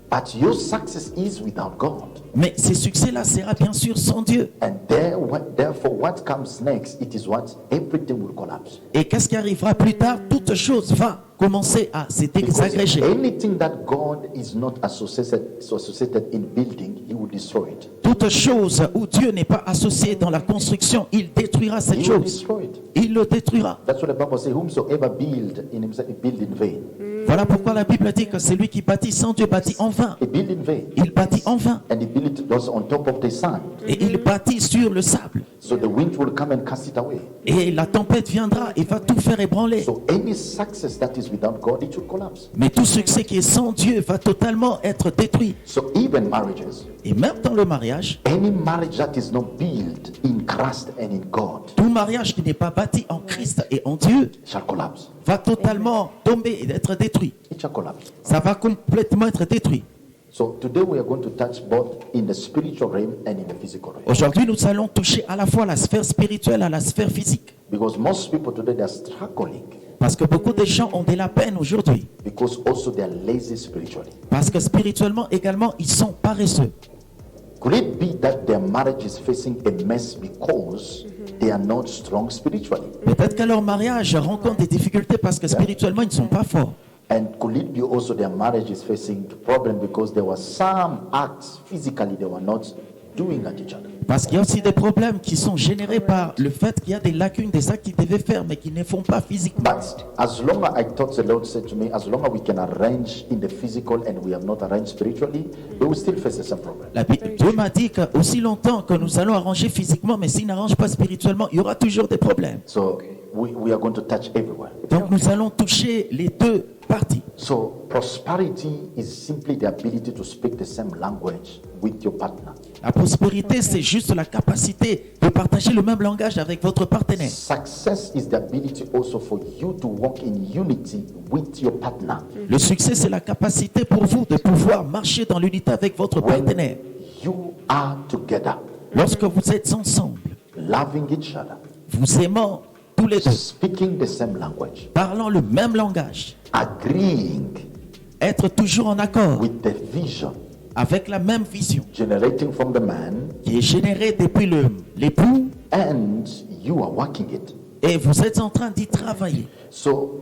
[SPEAKER 3] But your success is without God.
[SPEAKER 2] Mais ce succès-là sera bien sûr sans Dieu.
[SPEAKER 3] And therefore, what comes next, it is what everything will collapse.
[SPEAKER 2] Et qu'est-ce qui arrivera plus tard? Toute chose va commencer à se
[SPEAKER 3] Because
[SPEAKER 2] désagréger.
[SPEAKER 3] anything that God is not associated in building, He will destroy it.
[SPEAKER 2] Toute chose où Dieu n'est pas associé dans la construction, il détruira cette
[SPEAKER 3] He will
[SPEAKER 2] chose.
[SPEAKER 3] destroy it.
[SPEAKER 2] Il le détruira.
[SPEAKER 3] That's what the Bible says. Whomsoever build in himself, he build in vain.
[SPEAKER 2] Voilà pourquoi la Bible dit que celui qui bâtit sans Dieu bâtit en vain.
[SPEAKER 3] He build in vain.
[SPEAKER 2] Il bâtit en vain.
[SPEAKER 3] And he build it those on top of the sand.
[SPEAKER 2] Et il bâtit sur le sable.
[SPEAKER 3] So the wind will come and cast it away.
[SPEAKER 2] Et la tempête viendra et va tout faire ébranler.
[SPEAKER 3] So any success that is without God, it should collapse.
[SPEAKER 2] Mais tout succès qui est sans Dieu va totalement être détruit.
[SPEAKER 3] So even marriages,
[SPEAKER 2] Et même dans le mariage,
[SPEAKER 3] any marriage that is not built in Christ and in God
[SPEAKER 2] tout mariage qui n'est pas bâti en Christ et en Dieu
[SPEAKER 3] shall collapse.
[SPEAKER 2] va totalement tomber et être détruit.
[SPEAKER 3] It shall collapse.
[SPEAKER 2] Ça va complètement être détruit.
[SPEAKER 3] So today we are going to touch both in the spiritual realm and in the physical realm.
[SPEAKER 2] Aujourd'hui, nous allons toucher à la fois la sphère spirituelle et la sphère physique.
[SPEAKER 3] Because most people today they are struggling
[SPEAKER 2] Parce que beaucoup de gens ont de la peine aujourd'hui.
[SPEAKER 3] because also they are lazy spiritually.
[SPEAKER 2] Parce que spirituellement également, ils sont paresseux.
[SPEAKER 3] Could it be that their marriage is facing a mess because they are not strong spiritually?
[SPEAKER 2] Peut-être que leur mariage rencontre des difficultés parce que spirituellement, ils ne sont pas forts.
[SPEAKER 3] And could it be also their marriage is facing problem because there were some acts physically they were not doing at each other?
[SPEAKER 2] Parce qu'il y a aussi des problèmes qui sont générés par le fait qu'il y a des lacunes, des actes qu'ils devaient faire, mais qu'ils ne font pas physiquement.
[SPEAKER 3] But as long as I thought the Lord said to me, as long as we can arrange in the physical and we have not arranged spiritually, we will still face the same problem.
[SPEAKER 2] Dieu m'a dit qu'aussi longtemps que nous allons arranger physiquement, mais s'ils n'arrangent pas spirituellement, il y aura toujours des problèmes.
[SPEAKER 3] So we are going to touch everywhere.
[SPEAKER 2] Donc nous allons toucher les deux parties.
[SPEAKER 3] So prosperity is simply the ability to speak the same language with your partner.
[SPEAKER 2] La prospérité, c'est juste la capacité de partager le même langage avec votre partenaire.
[SPEAKER 3] Success is the ability also for you to walk in unity with your partner.
[SPEAKER 2] Le succès, c'est la capacité pour vous de pouvoir marcher dans l'unité avec votre
[SPEAKER 3] When
[SPEAKER 2] partenaire.
[SPEAKER 3] you are together,
[SPEAKER 2] Lorsque vous êtes ensemble,
[SPEAKER 3] loving each other,
[SPEAKER 2] vous aimant tous les deux,
[SPEAKER 3] speaking the same language,
[SPEAKER 2] parlant le même langage,
[SPEAKER 3] agreeing
[SPEAKER 2] être toujours en accord
[SPEAKER 3] with the vision
[SPEAKER 2] avec la même vision
[SPEAKER 3] generating from the man,
[SPEAKER 2] qui est générée depuis l'époux,
[SPEAKER 3] and you are working it.
[SPEAKER 2] et vous êtes en train d'y travailler.
[SPEAKER 3] So,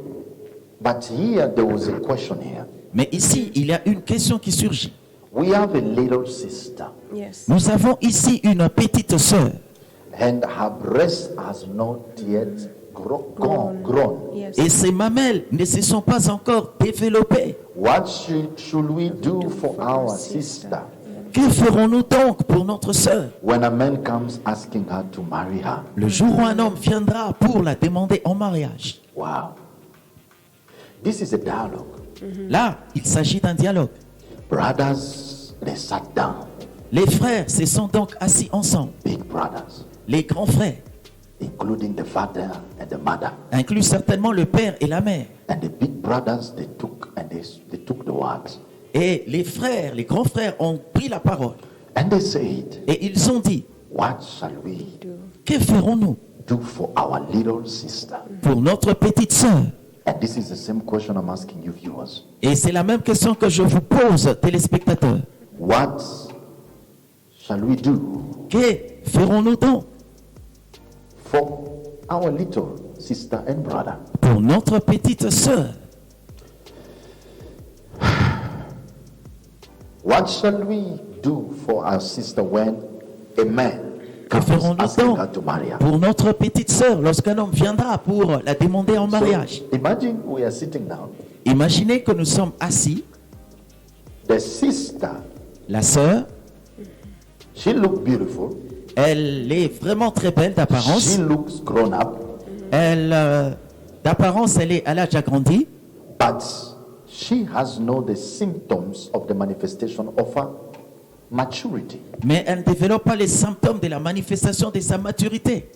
[SPEAKER 3] but here there was a question here.
[SPEAKER 2] Mais ici, il y a une question qui surgit.
[SPEAKER 3] We have a little sister,
[SPEAKER 1] Yes.
[SPEAKER 2] Nous avons ici une petite sœur
[SPEAKER 3] and her breast has not yet grown.
[SPEAKER 1] Yes.
[SPEAKER 2] et ses mamelles ne se sont pas encore développées.
[SPEAKER 3] What should we do for our sister
[SPEAKER 2] Que ferons-nous donc pour notre sœur
[SPEAKER 3] when a man comes asking her to marry her?
[SPEAKER 2] le jour où un homme viendra pour la demander en mariage?
[SPEAKER 3] Wow. This is a dialogue.
[SPEAKER 2] Là, il s'agit d'un dialogue.
[SPEAKER 3] Brothers, they sat down.
[SPEAKER 2] Les frères se sont donc assis ensemble,
[SPEAKER 3] Big brothers,
[SPEAKER 2] les grands frères,
[SPEAKER 3] including the father and the mother.
[SPEAKER 2] inclut certainement le père et la mère.
[SPEAKER 3] And the big brothers, they took the words.
[SPEAKER 2] Et les frères, les grands frères ont pris la parole
[SPEAKER 3] And they said,
[SPEAKER 2] et ils ont dit,
[SPEAKER 3] what shall we
[SPEAKER 2] que ferons-nous
[SPEAKER 3] do for our little sister?
[SPEAKER 2] pour notre petite sœur?
[SPEAKER 3] And this is the same question I'm asking you viewers.
[SPEAKER 2] Et c'est la même question que je vous pose, téléspectateurs.
[SPEAKER 3] What shall we do
[SPEAKER 2] Que ferons-nous donc
[SPEAKER 3] for our little sister and brother?
[SPEAKER 2] pour notre petite sœur?
[SPEAKER 3] What shall we do for our sister when a man
[SPEAKER 2] Que
[SPEAKER 3] comes
[SPEAKER 2] ferons-nous
[SPEAKER 3] asking her to
[SPEAKER 2] donc
[SPEAKER 3] marry her?
[SPEAKER 2] pour notre petite sœur lorsqu'un homme viendra pour la demander en mariage?
[SPEAKER 3] So, imagine we are sitting down.
[SPEAKER 2] Imaginez que nous sommes assis,
[SPEAKER 3] The sister,
[SPEAKER 2] la sœur,
[SPEAKER 3] she looks beautiful.
[SPEAKER 2] elle est vraiment très belle
[SPEAKER 3] She
[SPEAKER 2] d'apparence.
[SPEAKER 3] looks grown up,
[SPEAKER 2] D'apparence, elle a déjà grandi,
[SPEAKER 3] but she has no the symptoms of the manifestation of her maturity.
[SPEAKER 2] mais elle ne développe pas les symptômes de la manifestation de sa maturité.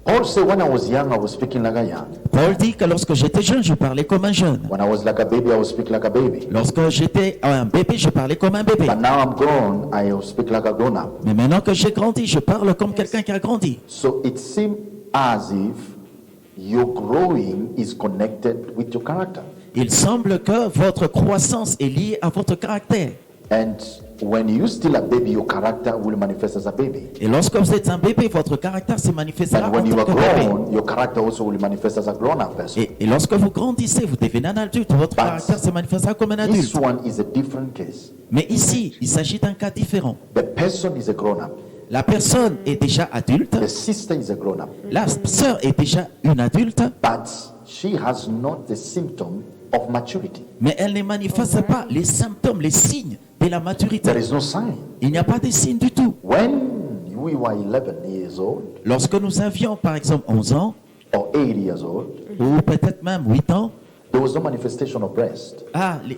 [SPEAKER 3] Paul said, when I was young, I was speaking like a young.
[SPEAKER 2] Paul dit que lorsque j'étais jeune, je parlais comme un jeune.
[SPEAKER 3] When I was like a baby, I would speak like a baby.
[SPEAKER 2] Lorsque j'étais un bébé, je parlais comme un bébé.
[SPEAKER 3] But now I'm grown, I will speak like a grown up.
[SPEAKER 2] Mais maintenant que j'ai grandi, je parle comme quelqu'un qui a grandi.
[SPEAKER 3] So it seems as if your growing is connected with your character.
[SPEAKER 2] Il semble que votre croissance est liée à votre caractère.
[SPEAKER 3] And when you still a baby, your character will manifest as a baby.
[SPEAKER 2] Et lorsque vous êtes un bébé, votre caractère se manifestera
[SPEAKER 3] And
[SPEAKER 2] en
[SPEAKER 3] when you
[SPEAKER 2] tant
[SPEAKER 3] are
[SPEAKER 2] que bébé.
[SPEAKER 3] grown, your character also will manifest as a grown-up person.
[SPEAKER 2] Et lorsque vous grandissez, vous devenez un adulte, votre
[SPEAKER 3] But
[SPEAKER 2] caractère se manifestera comme un
[SPEAKER 3] This
[SPEAKER 2] adulte.
[SPEAKER 3] one is a different case.
[SPEAKER 2] Mais ici, il s'agit d'un cas différent.
[SPEAKER 3] The person is a grown-up.
[SPEAKER 2] La personne est déjà adulte,
[SPEAKER 3] The sister is a grown-up.
[SPEAKER 2] la sœur est déjà une adulte,
[SPEAKER 3] But she has not the symptom of maturity.
[SPEAKER 2] mais elle ne manifeste pas les symptômes, les signes de la maturité.
[SPEAKER 3] There is no sign.
[SPEAKER 2] Il n'y a pas de signes du tout.
[SPEAKER 3] When we were 11 years old
[SPEAKER 2] Lorsque nous avions, par exemple, 11 ans,
[SPEAKER 3] or 8 years old,
[SPEAKER 2] ou peut-être même 8 ans,
[SPEAKER 3] there was no manifestation of breast.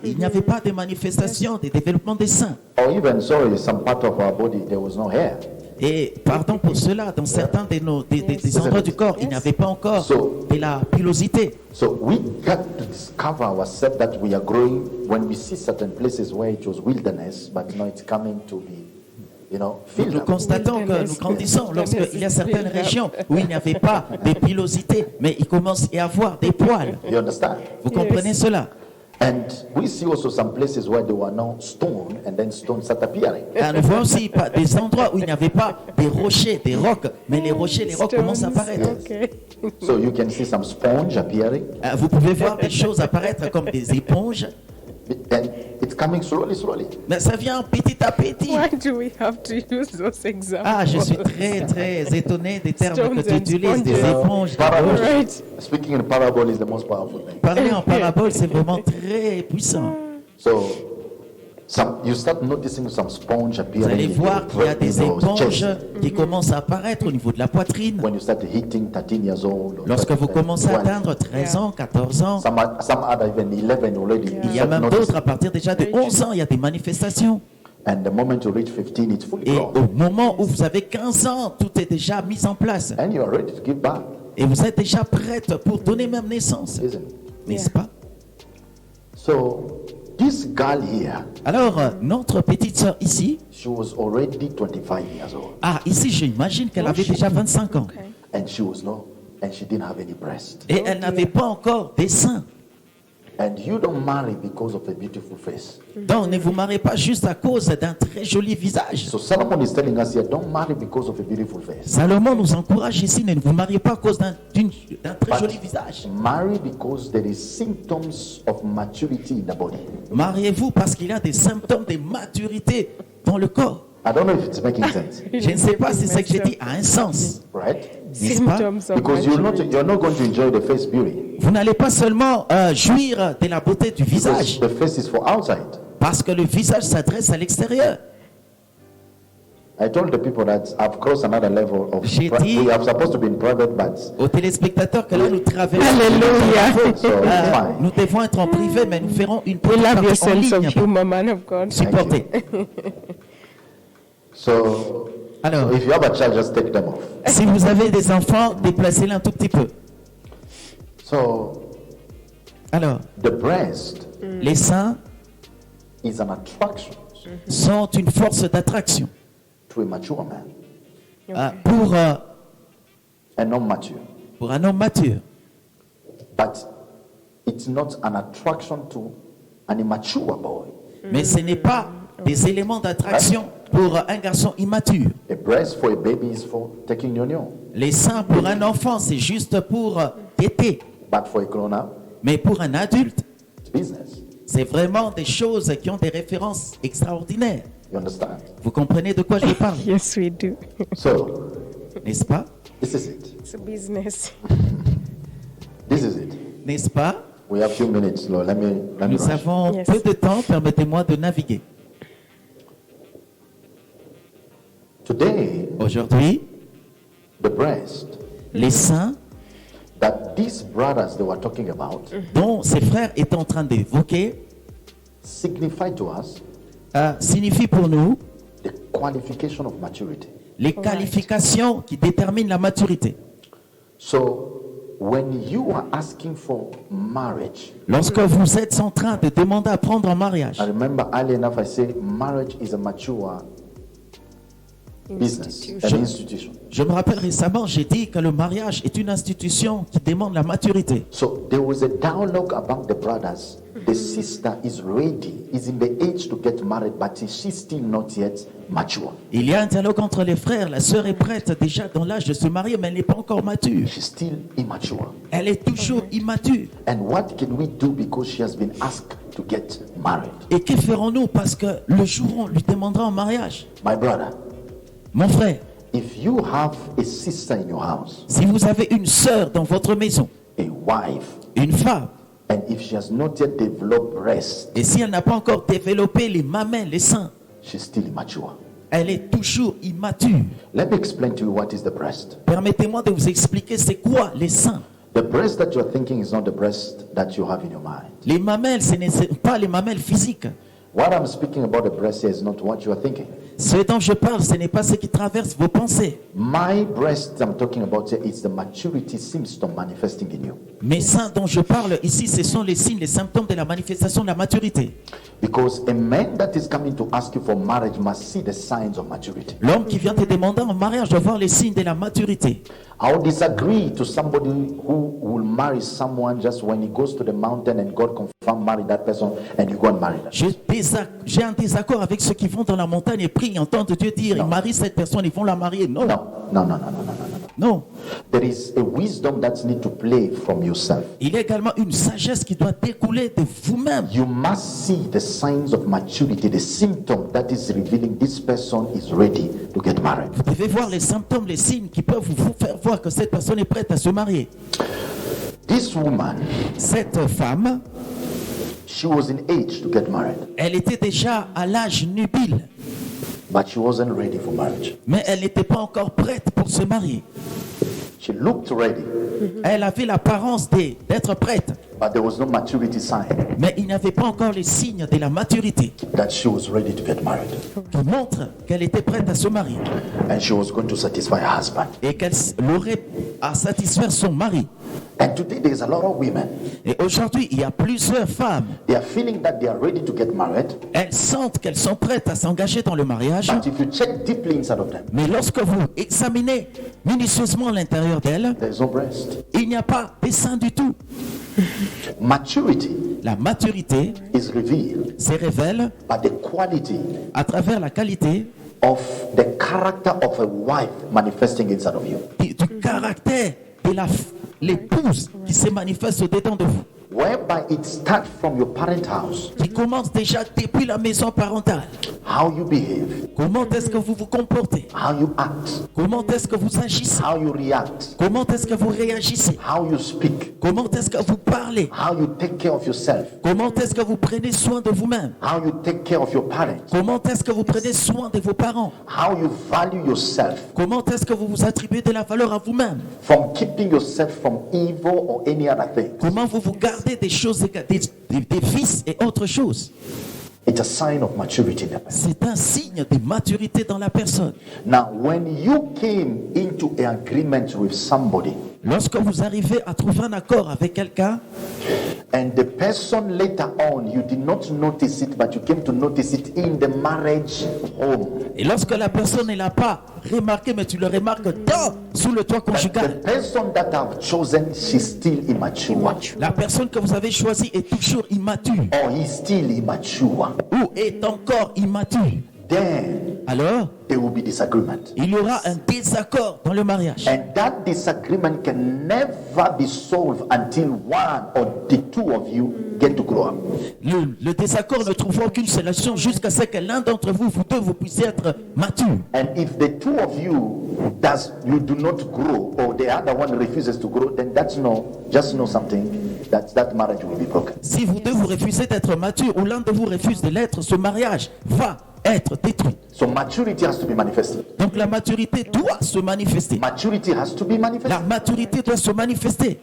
[SPEAKER 2] il n'y avait pas de manifestation de développement des seins.
[SPEAKER 3] Or even, sorry, some part of our body, there was no hair.
[SPEAKER 2] Et pardon pour cela, dans certains des endroits du corps, il n'y avait pas encore de la pilosité.
[SPEAKER 3] So we got to discover ourselves that we are growing when we see certain places where it was wilderness, but now it's coming to be, filled
[SPEAKER 2] Nous
[SPEAKER 3] up.
[SPEAKER 2] constatons que nous grandissons lorsqu'il y a certaines régions où il n'y avait pas de pilosité, mais il commence à y avoir des poils.
[SPEAKER 3] You understand?
[SPEAKER 2] Vous comprenez cela?
[SPEAKER 3] And we see also some places where there were no stone, and then stone start appearing.
[SPEAKER 2] On voit aussi des endroits où il n'y avait pas des rochers, des rocs, mais les rochers, les rocs commencent à apparaître.
[SPEAKER 1] Okay.
[SPEAKER 3] So you can see some sponge appearing,
[SPEAKER 2] Vous pouvez voir des choses apparaître comme des éponges,
[SPEAKER 3] and it's coming slowly, slowly.
[SPEAKER 2] mais ça vient petit à petit.
[SPEAKER 1] Why do we have to use those examples?
[SPEAKER 2] Ah, je suis très, très étonné des termes
[SPEAKER 1] Stones
[SPEAKER 2] que tu
[SPEAKER 1] and
[SPEAKER 2] utilises, des
[SPEAKER 1] sponges.
[SPEAKER 2] éponges, des
[SPEAKER 3] Parable.
[SPEAKER 2] roches.
[SPEAKER 1] Right.
[SPEAKER 3] Speaking in parable is the most powerful thing.
[SPEAKER 2] Parler en parabole, c'est vraiment très puissant.
[SPEAKER 3] So you start noticing some sponge
[SPEAKER 2] Vous
[SPEAKER 3] appearing
[SPEAKER 2] allez
[SPEAKER 3] in
[SPEAKER 2] voir qu'il y a des
[SPEAKER 3] your
[SPEAKER 2] éponges
[SPEAKER 3] chest.
[SPEAKER 2] qui commencent à apparaître au niveau de la poitrine.
[SPEAKER 3] When you start hitting 13 years old. Or
[SPEAKER 2] Lorsque vous
[SPEAKER 3] 12,
[SPEAKER 2] commencez à
[SPEAKER 3] 12.
[SPEAKER 2] atteindre 13 ans, 14 ans,
[SPEAKER 3] Some other even 11 already.
[SPEAKER 2] il y a même d'autres à partir déjà de 11 ans, il y a des manifestations.
[SPEAKER 3] And the moment you reach 15, it's fully
[SPEAKER 2] Et
[SPEAKER 3] grown.
[SPEAKER 2] au moment où vous avez 15 ans, tout est déjà mis en place.
[SPEAKER 3] And you are ready to give back,
[SPEAKER 2] Et vous êtes déjà prête pour donner même naissance.
[SPEAKER 3] isn't it?
[SPEAKER 2] N'est-ce pas?
[SPEAKER 3] So this girl here,
[SPEAKER 2] Alors, notre petite sœur ici,
[SPEAKER 3] she was already 25 years old.
[SPEAKER 2] ici, j'imagine qu'elle avait déjà 25 ans.
[SPEAKER 3] And she didn't have any breast.
[SPEAKER 2] Et elle n'avait pas encore des seins.
[SPEAKER 3] And you don't marry because of a beautiful face.
[SPEAKER 2] Donc ne vous mariez pas juste à cause d'un très joli visage.
[SPEAKER 3] So Solomon is telling us here, don't marry because of a beautiful face.
[SPEAKER 2] Salomon nous encourage ici, ne vous mariez pas à cause d'un très joli visage.
[SPEAKER 3] Marry because there is symptoms of maturity in the body.
[SPEAKER 2] Mariez-vous parce qu'il y a des symptômes de maturité dans le corps.
[SPEAKER 3] I don't know if it's making sense,
[SPEAKER 2] Je ne sais pas si ce que j'ai dit a un sens.
[SPEAKER 3] right?
[SPEAKER 2] N'est-ce pas?
[SPEAKER 1] Symptoms of
[SPEAKER 3] Because you're
[SPEAKER 1] maturity.
[SPEAKER 3] not going to enjoy the face beauty.
[SPEAKER 2] Vous n'allez pas seulement jouir de la beauté du
[SPEAKER 3] Because
[SPEAKER 2] visage,
[SPEAKER 3] the face is for outside.
[SPEAKER 2] parce que le visage s'adresse à l'extérieur.
[SPEAKER 3] I told the people that I've crossed another level of.
[SPEAKER 2] J'ai dit-
[SPEAKER 3] We are supposed to be in private, but
[SPEAKER 2] Aux téléspectateurs que là nous traversons,
[SPEAKER 1] Hallelujah.
[SPEAKER 3] so it's fine.
[SPEAKER 2] nous devons être en privé, mais nous ferons une
[SPEAKER 1] We
[SPEAKER 2] petite
[SPEAKER 1] love your
[SPEAKER 2] partie en
[SPEAKER 1] sense of
[SPEAKER 2] ligne pour
[SPEAKER 1] humor, man of God.
[SPEAKER 2] supporter.
[SPEAKER 3] So
[SPEAKER 2] Alors,
[SPEAKER 3] if you have a child, just take them off.
[SPEAKER 2] si vous avez des enfants, déplacez-les un tout petit peu.
[SPEAKER 3] So
[SPEAKER 2] Alors,
[SPEAKER 3] the breast
[SPEAKER 2] les seins
[SPEAKER 3] is an attraction
[SPEAKER 2] sont une force d'attraction
[SPEAKER 3] to a mature man
[SPEAKER 2] pour
[SPEAKER 3] and not mature.
[SPEAKER 2] un homme mature.
[SPEAKER 3] But it's not an attraction to an immature boy.
[SPEAKER 2] Mais ce n'est pas des éléments d'attraction pour un garçon immature.
[SPEAKER 3] A breast for a baby is for taking union.
[SPEAKER 2] Les seins pour un enfant, c'est juste pour téter.
[SPEAKER 3] But for a grown up,
[SPEAKER 2] Mais pour un adulte,
[SPEAKER 3] it's business.
[SPEAKER 2] c'est vraiment des choses qui ont des références extraordinaires.
[SPEAKER 3] You understand?
[SPEAKER 2] Vous comprenez de quoi je parle,
[SPEAKER 1] Yes, we do.
[SPEAKER 3] So
[SPEAKER 2] n'est-ce pas?
[SPEAKER 3] this is it.
[SPEAKER 1] It's a business.
[SPEAKER 3] This is it.
[SPEAKER 2] N'est-ce pas?
[SPEAKER 3] We have few minutes, Lord. Let me
[SPEAKER 2] Nous
[SPEAKER 3] rush.
[SPEAKER 2] avons
[SPEAKER 1] Yes.
[SPEAKER 2] peu de temps, permettez-moi de naviguer.
[SPEAKER 3] Today,
[SPEAKER 2] Aujourd'hui,
[SPEAKER 3] the breast
[SPEAKER 2] les seins
[SPEAKER 3] that these brothers they were talking about
[SPEAKER 2] dont ses frères étaient en train d'évoquer
[SPEAKER 3] signify to us
[SPEAKER 2] signifient pour nous
[SPEAKER 3] the qualification of maturity.
[SPEAKER 2] les qualifications qui déterminent la maturité.
[SPEAKER 3] So when you are asking for marriage,
[SPEAKER 2] Lorsque vous êtes en train de demander à prendre en mariage,
[SPEAKER 3] I remember early enough I say marriage is a mature business, an institution.
[SPEAKER 2] je me rappelle récemment, j'ai dit que le mariage est une institution qui demande la maturité.
[SPEAKER 3] So there was a dialogue among the brothers. The sister is ready, is in the age to get married, but she's still not yet mature.
[SPEAKER 2] Il y a un dialogue entre les frères. La sœur est prête déjà dans l'âge de se marier, mais elle n'est pas encore mature.
[SPEAKER 3] She's still immature.
[SPEAKER 2] Elle est toujours immature.
[SPEAKER 3] And what can we do because she has been asked to get married?
[SPEAKER 2] Et que ferons-nous parce que le jour où on lui demandera en mariage?
[SPEAKER 3] My brother,
[SPEAKER 2] Mon frère,
[SPEAKER 3] if you have a sister in your house,
[SPEAKER 2] si vous avez une sœur dans votre maison,
[SPEAKER 3] a wife,
[SPEAKER 2] une femme,
[SPEAKER 3] and if she has not yet developed breast,
[SPEAKER 2] et si elle n'a pas encore développé les mamelles, les seins,
[SPEAKER 3] she's still immature.
[SPEAKER 2] elle est toujours immature.
[SPEAKER 3] Let me explain to you what is the breast.
[SPEAKER 2] Permettez-moi de vous expliquer c'est quoi les seins.
[SPEAKER 3] The breast that you're thinking is not the breast that you have in your mind.
[SPEAKER 2] Les mamelles, ce n'est pas les mamelles physiques.
[SPEAKER 3] What I'm speaking about the breast here is not what you are thinking.
[SPEAKER 2] Ce dont je parle, ce n'est pas ce qui traverse vos pensées.
[SPEAKER 3] My breast I'm talking about here is the maturity symptom manifesting in you.
[SPEAKER 2] Mes seins dont je parle ici, ce sont les signes, les symptômes de la manifestation de la maturité.
[SPEAKER 3] Because a man that is coming to ask you for marriage must see the signs of maturity.
[SPEAKER 2] L'homme qui vient te demander en mariage doit voir les signes de la maturité.
[SPEAKER 3] I would disagree to somebody who will marry someone just when he goes to the mountain and God confirm marry that person and you go and marry them.
[SPEAKER 2] J'ai un désaccord avec ceux qui vont dans la montagne et prient, entendent Dieu dire, ils marient cette personne, ils vont la marier. Non,
[SPEAKER 3] No.
[SPEAKER 2] non.
[SPEAKER 3] There is a wisdom that needs to play from yourself.
[SPEAKER 2] Il y a également une sagesse qui doit découler de vous-même.
[SPEAKER 3] You must see the signs of maturity, the symptom that is revealing this person is ready to get married.
[SPEAKER 2] Vous devez voir les symptômes, les signes qui peuvent vous faire voir que cette personne est prête à se marier.
[SPEAKER 3] This woman,
[SPEAKER 2] Cette femme,
[SPEAKER 3] she was in age to get married,
[SPEAKER 2] elle était déjà à l'âge nubile,
[SPEAKER 3] but she wasn't ready for marriage.
[SPEAKER 2] mais elle n'était pas encore prête pour se marier.
[SPEAKER 3] She looked ready,
[SPEAKER 2] Elle avait l'apparence d'être prête,
[SPEAKER 3] but there was no maturity sign
[SPEAKER 2] mais il n'avait pas encore les signes de la maturité
[SPEAKER 3] that she was ready to get married
[SPEAKER 2] qui montrent qu'elle était prête à se marier
[SPEAKER 3] and she was going to satisfy her husband.
[SPEAKER 2] et qu'elle aurait à satisfaire son mari.
[SPEAKER 3] And today there's a lot of women.
[SPEAKER 2] Et aujourd'hui, il y a plusieurs femmes.
[SPEAKER 3] They are feeling that they are ready to get married,
[SPEAKER 2] Elles sentent qu'elles sont prêtes à s'engager dans le mariage,
[SPEAKER 3] but if you check deeply inside of them,
[SPEAKER 2] mais lorsque vous examinez minutieusement l'intérieur d'elles,
[SPEAKER 3] there's no breast.
[SPEAKER 2] il n'y a pas de sein du tout.
[SPEAKER 3] Maturity
[SPEAKER 2] La maturité
[SPEAKER 3] is revealed
[SPEAKER 2] se révèle
[SPEAKER 3] by the quality
[SPEAKER 2] à travers la qualité
[SPEAKER 3] of the character of a wife manifesting inside of you.
[SPEAKER 2] du caractère de l'épouse qui se manifeste au-dedans de vous,
[SPEAKER 3] Whereby it starts from your parent house.
[SPEAKER 2] qui commence déjà depuis la maison parentale.
[SPEAKER 3] How you behave,
[SPEAKER 2] Comment est-ce que vous vous comportez?
[SPEAKER 3] how you act,
[SPEAKER 2] Comment est-ce que vous agissez?
[SPEAKER 3] how you react,
[SPEAKER 2] Comment est-ce que vous réagissez?
[SPEAKER 3] how you speak,
[SPEAKER 2] Comment est-ce que vous parlez?
[SPEAKER 3] how you take care of yourself,
[SPEAKER 2] Comment est-ce que vous prenez soin de vous-même?
[SPEAKER 3] how you take care of your parents,
[SPEAKER 2] Comment est-ce que vous prenez soin de vos parents?
[SPEAKER 3] how you value yourself,
[SPEAKER 2] Comment est-ce que vous vous attribuez de la valeur à vous-même?
[SPEAKER 3] from keeping yourself from evil or any other thing.
[SPEAKER 2] Comment vous vous gardez des choses, des vices et autres choses?
[SPEAKER 3] It's a sign of maturity in the person.
[SPEAKER 2] C'est un signe de maturité dans la personne.
[SPEAKER 3] Now, when you came into an agreement with somebody,
[SPEAKER 2] Lorsque vous arrivez à trouver un accord avec quelqu'un,
[SPEAKER 3] and the person later on, you did not notice it, but you came to notice it in the marriage home.
[SPEAKER 2] et lorsque la personne ne l'a pas remarqué, mais tu le remarques sous le toit
[SPEAKER 3] The
[SPEAKER 2] conjugal,
[SPEAKER 3] person that I've chosen, she's still immature.
[SPEAKER 2] la personne que vous avez choisie est toujours immature
[SPEAKER 3] Or he's still immature.
[SPEAKER 2] ou est encore immature.
[SPEAKER 3] Then
[SPEAKER 2] Alors,
[SPEAKER 3] there will be disagreement.
[SPEAKER 2] il y aura un désaccord dans le mariage.
[SPEAKER 3] And that disagreement can never be solved until one or the two of you get to grow up.
[SPEAKER 2] Le désaccord ne trouvera aucune solution jusqu'à ce que l'un d'entre vous, vous deux, vous puissiez être mature.
[SPEAKER 3] And if the two of you do not grow, or the other one refuses to grow, then just know something, that marriage will be broken.
[SPEAKER 2] Si vous deux, vous refusez d'être mature ou l'un de vous refuse de l'être, ce mariage va être détruit.
[SPEAKER 3] So maturity has to be manifested.
[SPEAKER 2] Donc la maturité doit se manifester.
[SPEAKER 3] Maturity has to be manifested.
[SPEAKER 2] La maturité doit se manifester.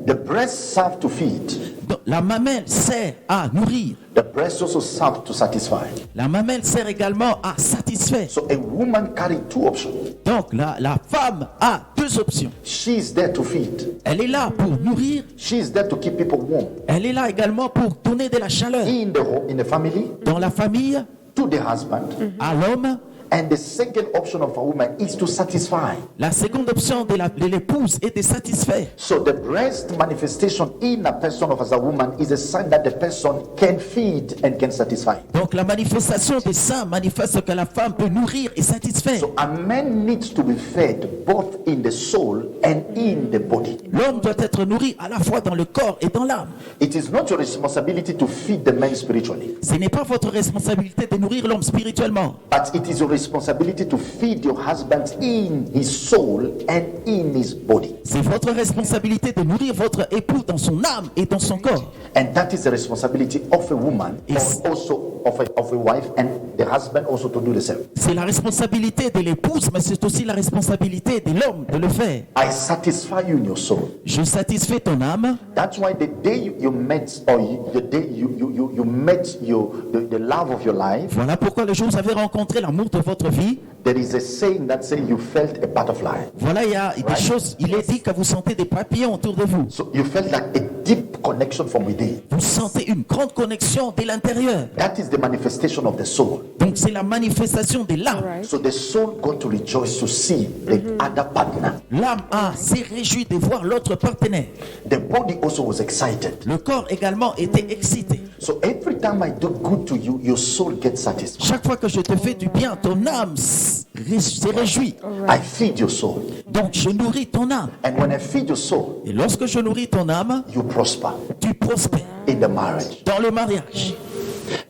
[SPEAKER 3] The breast serve to feed.
[SPEAKER 2] Donc, la mamelle sert à nourrir.
[SPEAKER 3] The breast also serve to satisfy.
[SPEAKER 2] La mamelle sert également à satisfaire.
[SPEAKER 3] So a woman carries two options.
[SPEAKER 2] Donc la femme a deux options.
[SPEAKER 3] She is there to feed.
[SPEAKER 2] Elle est là pour nourrir.
[SPEAKER 3] She is there to keep people warm.
[SPEAKER 2] Elle est là également pour donner de la chaleur
[SPEAKER 3] In the home, in the family,
[SPEAKER 2] dans la famille,
[SPEAKER 3] to the husband.
[SPEAKER 2] à l'homme.
[SPEAKER 3] And the second option of a woman is to satisfy.
[SPEAKER 2] La seconde option de l'épouse est de satisfaire.
[SPEAKER 3] So the breast manifestation in a person of as a woman is a sign that the person can feed and can satisfy.
[SPEAKER 2] Donc la manifestation des seins manifeste que la femme peut nourrir et satisfaire.
[SPEAKER 3] So a man needs to be fed both in the soul and in the body.
[SPEAKER 2] L'homme doit être nourri à la fois dans le corps et dans l'âme.
[SPEAKER 3] It is not your responsibility to feed the man spiritually,
[SPEAKER 2] Ce n'est pas votre responsabilité de nourrir l'homme spirituellement,
[SPEAKER 3] but it is your responsibility to feed your husband in his soul and in his body.
[SPEAKER 2] c'est votre responsabilité de nourrir votre époux dans son âme et dans son corps.
[SPEAKER 3] And that is the responsibility of a woman,
[SPEAKER 2] Yes.
[SPEAKER 3] or also of a wife, and the husband also to do the same.
[SPEAKER 2] C'est la responsabilité de l'épouse, mais c'est aussi la responsabilité de l'homme de le faire.
[SPEAKER 3] I satisfy you in your soul.
[SPEAKER 2] Je satisfais ton âme.
[SPEAKER 3] That's why the day you met, or the day you met the love of your life,
[SPEAKER 2] Voilà pourquoi le jour où vous avez rencontré l'amour de votre vie,
[SPEAKER 3] there is a saying that says you felt a butterfly.
[SPEAKER 2] voilà, il y a des choses, il est dit que vous sentez des papillons autour de vous.
[SPEAKER 3] So you felt like a deep connection from within.
[SPEAKER 2] Vous sentez une grande connexion de l'intérieur.
[SPEAKER 3] That is the manifestation of the soul.
[SPEAKER 2] Donc c'est la manifestation de l'âme.
[SPEAKER 3] So the soul got to rejoice to see the other partner.
[SPEAKER 2] L'âme s'est réjouie de voir l'autre partenaire.
[SPEAKER 3] The body also was excited.
[SPEAKER 2] Le corps également était excité.
[SPEAKER 3] So every time I do good to you, your soul gets satisfied.
[SPEAKER 2] Chaque fois que je te fais du bien, ton âme s'est réjouie.
[SPEAKER 3] I feed your soul.
[SPEAKER 2] Donc je nourris ton âme.
[SPEAKER 3] And when I feed your soul,
[SPEAKER 2] Et lorsque je nourris ton âme,
[SPEAKER 3] you prosper
[SPEAKER 2] tu prospères
[SPEAKER 3] in the marriage.
[SPEAKER 2] dans le mariage.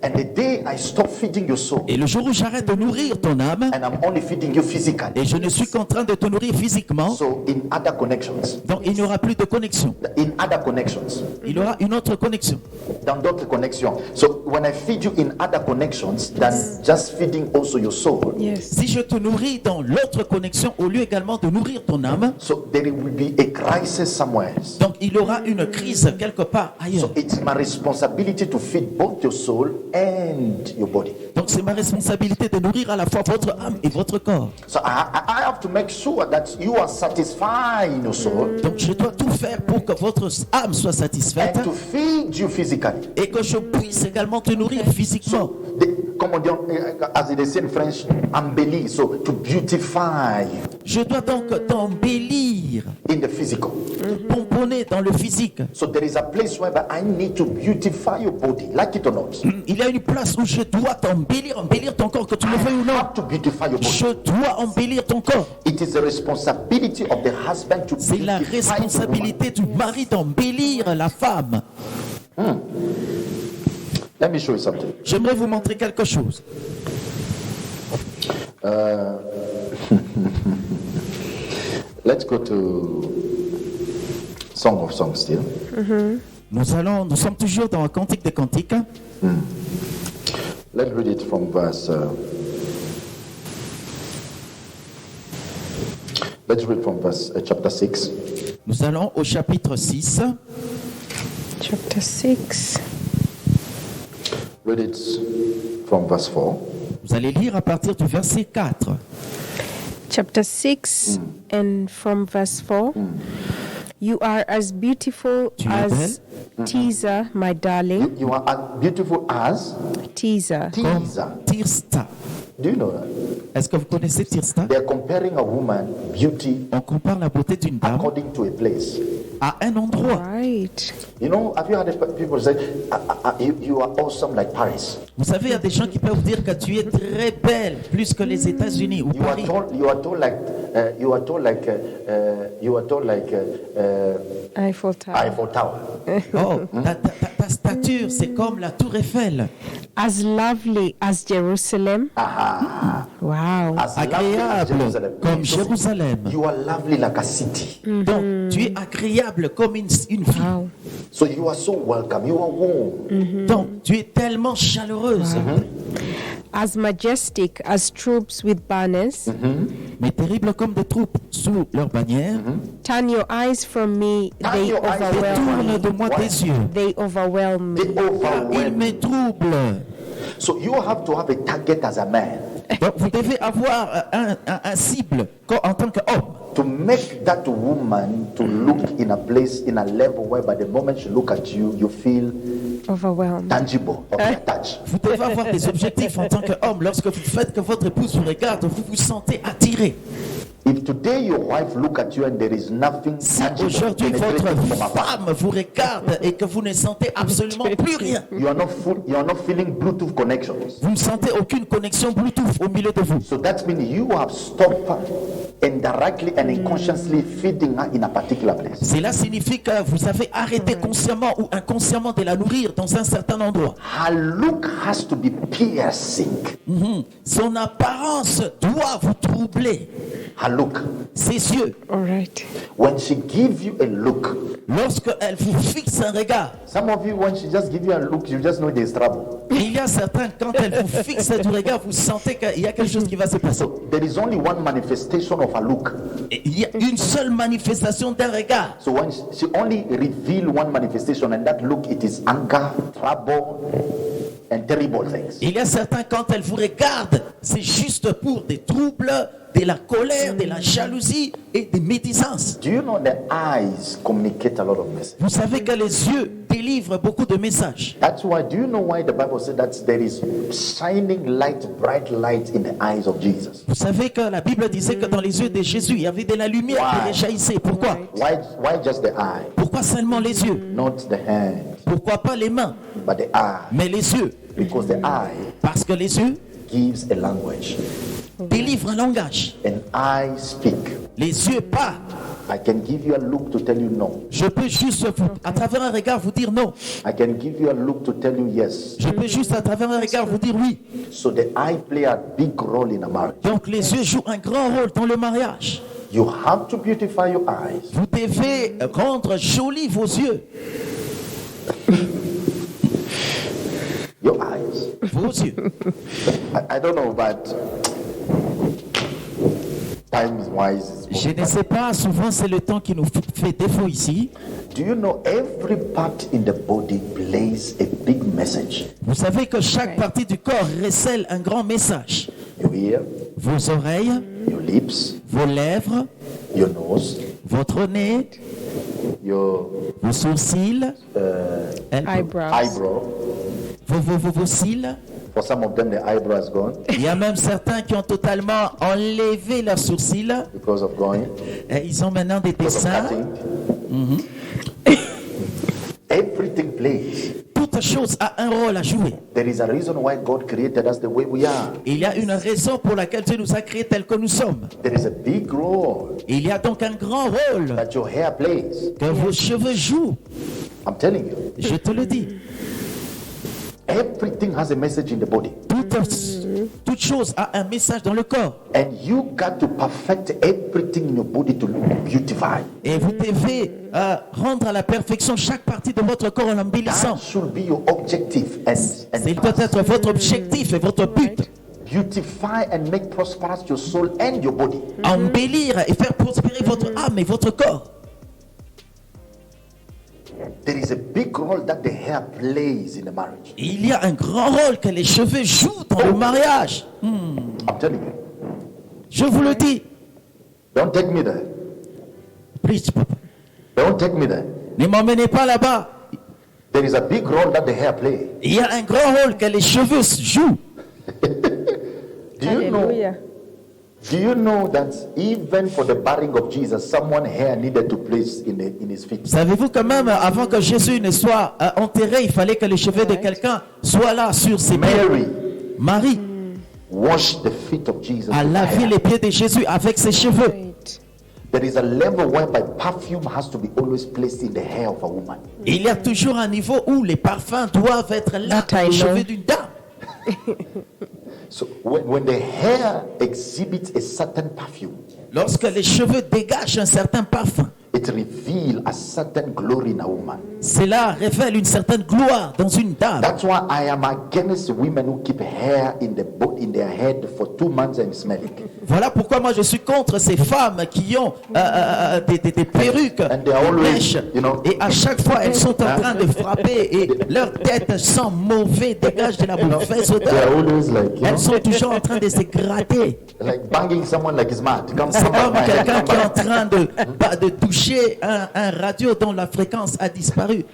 [SPEAKER 3] And the day I stop feeding your soul,
[SPEAKER 2] Et le jour où j'arrête de nourrir ton âme,
[SPEAKER 3] and I'm only feeding you physically,
[SPEAKER 2] et je ne suis qu'en train de te nourrir physiquement,
[SPEAKER 3] so in other connections,
[SPEAKER 2] donc il n'y aura plus de connexion.
[SPEAKER 3] in other connections,
[SPEAKER 2] Il y aura une autre connexion.
[SPEAKER 3] dans d'autres connexions. So when I feed you in other connections than just feeding also your soul,
[SPEAKER 1] Yes.
[SPEAKER 2] Si je te nourris dans l'autre connexion, au lieu également de nourrir ton âme,
[SPEAKER 3] so there will be a crisis somewhere else.
[SPEAKER 2] donc il y aura une crise quelque part
[SPEAKER 3] So
[SPEAKER 2] ailleurs.
[SPEAKER 3] it's my responsibility to feed both your soul and your body.
[SPEAKER 2] Donc c'est ma responsabilité de nourrir à la fois votre âme et votre corps.
[SPEAKER 3] So I have to make sure that you are satisfied in your soul
[SPEAKER 2] Donc je dois tout faire pour que votre âme soit satisfaite
[SPEAKER 3] and to feed you physically.
[SPEAKER 2] et que je puisse également te nourrir physiquement.
[SPEAKER 3] Comme on dit, as they say in French, embellir, so to beautify you.
[SPEAKER 2] Je dois donc t'embellir,
[SPEAKER 3] in the physical.
[SPEAKER 2] pomponner dans le physique.
[SPEAKER 3] So there is a place where I need to beautify your body, like it or not.
[SPEAKER 2] Il y a une place où je dois t'embellir, embellir ton corps, que tu le veuilles ou
[SPEAKER 3] I
[SPEAKER 2] non.
[SPEAKER 3] have to beautify your body.
[SPEAKER 2] Je dois embellir ton corps.
[SPEAKER 3] It is the responsibility of the husband to
[SPEAKER 2] C'est la
[SPEAKER 3] beautify the woman.
[SPEAKER 2] responsabilité du mari d'embellir la femme.
[SPEAKER 3] Let me show you something.
[SPEAKER 2] J'aimerais vous montrer quelque chose.
[SPEAKER 3] Let's go to Song of Songs still.
[SPEAKER 2] Nous sommes toujours dans le Cantique des Cantiques.
[SPEAKER 3] Let's read it from verse. Let's read from verse chapter 6.
[SPEAKER 2] Nous allons au chapitre 6.
[SPEAKER 1] Chapter 6.
[SPEAKER 3] Read it from verse 4.
[SPEAKER 2] Vous allez lire à partir du verset 4.
[SPEAKER 1] Chapter 6 and from verse 4. You are as beautiful
[SPEAKER 2] Tu es
[SPEAKER 1] as Teaser, my darling.
[SPEAKER 3] You are as beautiful as
[SPEAKER 1] Teaser.
[SPEAKER 3] Teaser.
[SPEAKER 2] Tirsta.
[SPEAKER 3] Do you know that?
[SPEAKER 2] Est-ce que vous connaissez Tirsta?
[SPEAKER 3] They are comparing a woman beauty
[SPEAKER 2] On compare la beauté d'une dame
[SPEAKER 3] according to a place.
[SPEAKER 2] à un endroit.
[SPEAKER 1] Right.
[SPEAKER 3] You know, have you heard people say, you are awesome like Paris?
[SPEAKER 2] Vous savez, il y a des gens qui peuvent vous dire que tu es très belle, plus que les États-Unis ou
[SPEAKER 3] You are
[SPEAKER 2] Paris.
[SPEAKER 3] told like
[SPEAKER 1] Eiffel Tower.
[SPEAKER 3] Eiffel Tower.
[SPEAKER 2] Oh, ta stature, c'est comme la tour Eiffel.
[SPEAKER 1] As lovely as Jerusalem. Wow.
[SPEAKER 3] As lovely as
[SPEAKER 2] Agréable
[SPEAKER 3] Jerusalem.
[SPEAKER 2] comme Jérusalem.
[SPEAKER 3] You are lovely like a city.
[SPEAKER 2] Donc, tu es agréable comme une ville.
[SPEAKER 1] Wow.
[SPEAKER 3] So you are so welcome. You are warm.
[SPEAKER 2] Donc, tu es tellement chaleureuse.
[SPEAKER 1] As majestic as troops with banners.
[SPEAKER 2] Mais terrible comme des troupes sous leur bannière.
[SPEAKER 1] Turn your eyes from me.
[SPEAKER 3] Turn
[SPEAKER 1] They
[SPEAKER 3] your eyes
[SPEAKER 1] overwhelm
[SPEAKER 2] Tourne
[SPEAKER 1] me.
[SPEAKER 2] de moi
[SPEAKER 3] Why?
[SPEAKER 2] tes yeux.
[SPEAKER 1] They overwhelm me.
[SPEAKER 3] They
[SPEAKER 2] Il
[SPEAKER 3] overwhelm.
[SPEAKER 2] me trouble.
[SPEAKER 3] So you have to have a target as a man
[SPEAKER 2] Donc, vous devez avoir un cible en tant qu'homme.
[SPEAKER 3] to make that woman to look in a place, in a level where by the moment she look at you, you feel
[SPEAKER 1] Overwhelmed.
[SPEAKER 3] tangible or attached.
[SPEAKER 2] Vous devez avoir des objectifs en tant qu'homme. Lorsque vous faites que votre épouse vous regarde, vous vous sentez attiré.
[SPEAKER 3] If today your wife look at you and there is nothing
[SPEAKER 2] Si
[SPEAKER 3] tangible
[SPEAKER 2] aujourd'hui votre
[SPEAKER 3] penetrating from afar,
[SPEAKER 2] femme vous regarde et que vous ne sentez absolument plus rien,
[SPEAKER 3] you are not feeling Bluetooth connections.
[SPEAKER 2] vous ne sentez aucune connexion Bluetooth au milieu de vous.
[SPEAKER 3] So that means you have stopped indirectly and unconsciously feeding her in a particular place.
[SPEAKER 2] Cela signifie que vous avez arrêté consciemment ou inconsciemment de la nourrir dans un certain endroit.
[SPEAKER 3] Her look has to be piercing.
[SPEAKER 2] Son apparence doit vous troubler.
[SPEAKER 3] Her look.
[SPEAKER 2] Ses yeux,
[SPEAKER 1] All right.
[SPEAKER 3] When she gives you a look,
[SPEAKER 2] lorsque elle vous fixe un regard,
[SPEAKER 3] some of you, when she just gives you a look, you just know there's trouble.
[SPEAKER 2] il y a certains, quand elle vous fixe du regard, vous sentez qu'il y a quelque chose qui va se passer.
[SPEAKER 3] So there is only one manifestation of a look.
[SPEAKER 2] Et il y a une seule manifestation d'un regard.
[SPEAKER 3] So when she only reveal one manifestation, and that look, it is anger, trouble, and terrible things.
[SPEAKER 2] Il y a certains, quand elle vous regarde, c'est juste pour des troubles, de la colère, de la jalousie et des médisances.
[SPEAKER 3] Do you know the eyes communicate a lot of messages?
[SPEAKER 2] Vous savez que les yeux délivrent beaucoup de messages.
[SPEAKER 3] That's why, do you know why the Bible said that there is shining light, bright light in the eyes of Jesus?
[SPEAKER 2] Vous savez que la Bible disait que dans les yeux de Jésus, il y avait de la lumière qui réjaillissait. Pourquoi?
[SPEAKER 3] Why just the eye?
[SPEAKER 2] Pourquoi seulement les yeux?
[SPEAKER 3] Not the hand,
[SPEAKER 2] Pourquoi pas les mains,
[SPEAKER 3] but the eye.
[SPEAKER 2] mais les yeux?
[SPEAKER 3] Because the eye
[SPEAKER 2] Parce que les yeux
[SPEAKER 3] gives a language.
[SPEAKER 2] délivrent un langage.
[SPEAKER 3] An eye speak.
[SPEAKER 2] Les yeux parlent.
[SPEAKER 3] I can give you a look to tell you no.
[SPEAKER 2] Je peux juste, à travers un regard, vous dire non.
[SPEAKER 3] I can give you a look to tell you yes.
[SPEAKER 2] Je peux juste, à travers un regard, vous dire oui.
[SPEAKER 3] So the eye play a big role in a marriage.
[SPEAKER 2] Donc les yeux jouent un grand rôle dans le mariage.
[SPEAKER 3] You have to beautify your eyes.
[SPEAKER 2] Vous devez rendre jolis vos yeux.
[SPEAKER 3] Your eyes.
[SPEAKER 2] Vos yeux.
[SPEAKER 3] I don't know, but time-wise,
[SPEAKER 2] Je ne sais pas, souvent c'est le temps qui nous fait défaut ici.
[SPEAKER 3] do you know every part in the body plays a big message?
[SPEAKER 2] Vous savez que chaque partie du corps recèle un grand message.
[SPEAKER 3] Your ear,
[SPEAKER 2] Vos oreilles,
[SPEAKER 3] your lips,
[SPEAKER 2] vos lèvres,
[SPEAKER 3] your nose,
[SPEAKER 2] votre nez,
[SPEAKER 3] your
[SPEAKER 2] vos sourcils,
[SPEAKER 1] Eyebrows.
[SPEAKER 3] eyebrow,
[SPEAKER 2] vos cils,
[SPEAKER 3] For some of them, the eyebrow is gone
[SPEAKER 2] Il y a même certains qui ont totalement enlevé leurs sourcils.
[SPEAKER 3] because of going,
[SPEAKER 2] Et ils ont maintenant des
[SPEAKER 3] because of
[SPEAKER 2] dessins.
[SPEAKER 3] cutting. Everything plays.
[SPEAKER 2] Toute chose a un rôle à jouer.
[SPEAKER 3] There is a reason why God created us the way we are.
[SPEAKER 2] Il y a une raison pour laquelle Dieu nous a créés tels que nous sommes.
[SPEAKER 3] There is a big role
[SPEAKER 2] Il y a donc un grand rôle
[SPEAKER 3] that your hair plays.
[SPEAKER 2] que vos cheveux jouent.
[SPEAKER 3] I'm telling you.
[SPEAKER 2] Je te le dis.
[SPEAKER 3] Everything has a message in the body.
[SPEAKER 2] Toute chose a un message dans le corps.
[SPEAKER 3] And you got to perfect everything in your body to beautify.
[SPEAKER 2] Et vous devez rendre à la perfection chaque partie de votre corps en l'embellissant.
[SPEAKER 3] That should be your objective and
[SPEAKER 2] Il doit être votre objectif et votre but.
[SPEAKER 3] beautify and make prosperous your soul and your body.
[SPEAKER 2] Embellir et faire prospérer votre âme et votre corps.
[SPEAKER 3] There is a big role that the hair plays in the marriage.
[SPEAKER 2] Il y a un grand rôle que les cheveux jouent dans le mariage.
[SPEAKER 3] I'm telling you.
[SPEAKER 2] Je vous le dis.
[SPEAKER 3] Don't take me there.
[SPEAKER 2] Preach, papa.
[SPEAKER 3] Don't take me there.
[SPEAKER 2] Ne m'emmenez pas là-bas.
[SPEAKER 3] There is a big role that the hair plays.
[SPEAKER 2] Il y a un grand rôle que les cheveux jouent.
[SPEAKER 3] Do you know that even for the burying of Jesus, someone hair needed to place in his feet?
[SPEAKER 2] Savez-vous quand même, avant que Jésus ne soit enterré, il fallait que les cheveux de quelqu'un soient là sur ses pieds. Marie
[SPEAKER 3] washed the feet of Jesus.
[SPEAKER 2] a
[SPEAKER 3] with
[SPEAKER 2] lavé
[SPEAKER 3] hair.
[SPEAKER 2] les pieds de Jésus avec ses cheveux.
[SPEAKER 3] There is a level whereby perfume has to be always placed in the hair of a woman.
[SPEAKER 2] Il y a toujours un niveau où les parfums doivent être là
[SPEAKER 1] That
[SPEAKER 2] dans
[SPEAKER 1] I
[SPEAKER 2] les
[SPEAKER 1] know.
[SPEAKER 2] cheveux d'une dame.
[SPEAKER 3] So when the hair exhibits a certain perfume,
[SPEAKER 2] Lorsque les cheveux dégagent un certain parfum,
[SPEAKER 3] it reveals a certain glory in a woman.
[SPEAKER 2] cela révèle une certaine gloire dans une dame.
[SPEAKER 3] That's why I am against women who keep hair in their head for 2 months and smelling.
[SPEAKER 2] Voilà pourquoi moi je suis contre ces femmes qui ont des perruques,
[SPEAKER 3] And they are
[SPEAKER 2] des
[SPEAKER 3] always,
[SPEAKER 2] mèches,
[SPEAKER 3] you know,
[SPEAKER 2] et à chaque fois elles sont en train de frapper et leur tête sent mauvais, dégage de la mauvaise
[SPEAKER 3] They
[SPEAKER 2] odeur.
[SPEAKER 3] are always like,
[SPEAKER 2] Elles sont toujours en train de se gratter.
[SPEAKER 3] like banging someone like he's mad. Come
[SPEAKER 2] C'est
[SPEAKER 3] back,
[SPEAKER 2] comme
[SPEAKER 3] my head,
[SPEAKER 2] quelqu'un
[SPEAKER 3] come
[SPEAKER 2] qui est en
[SPEAKER 3] back.
[SPEAKER 2] train de toucher un radio dont la fréquence a disparu.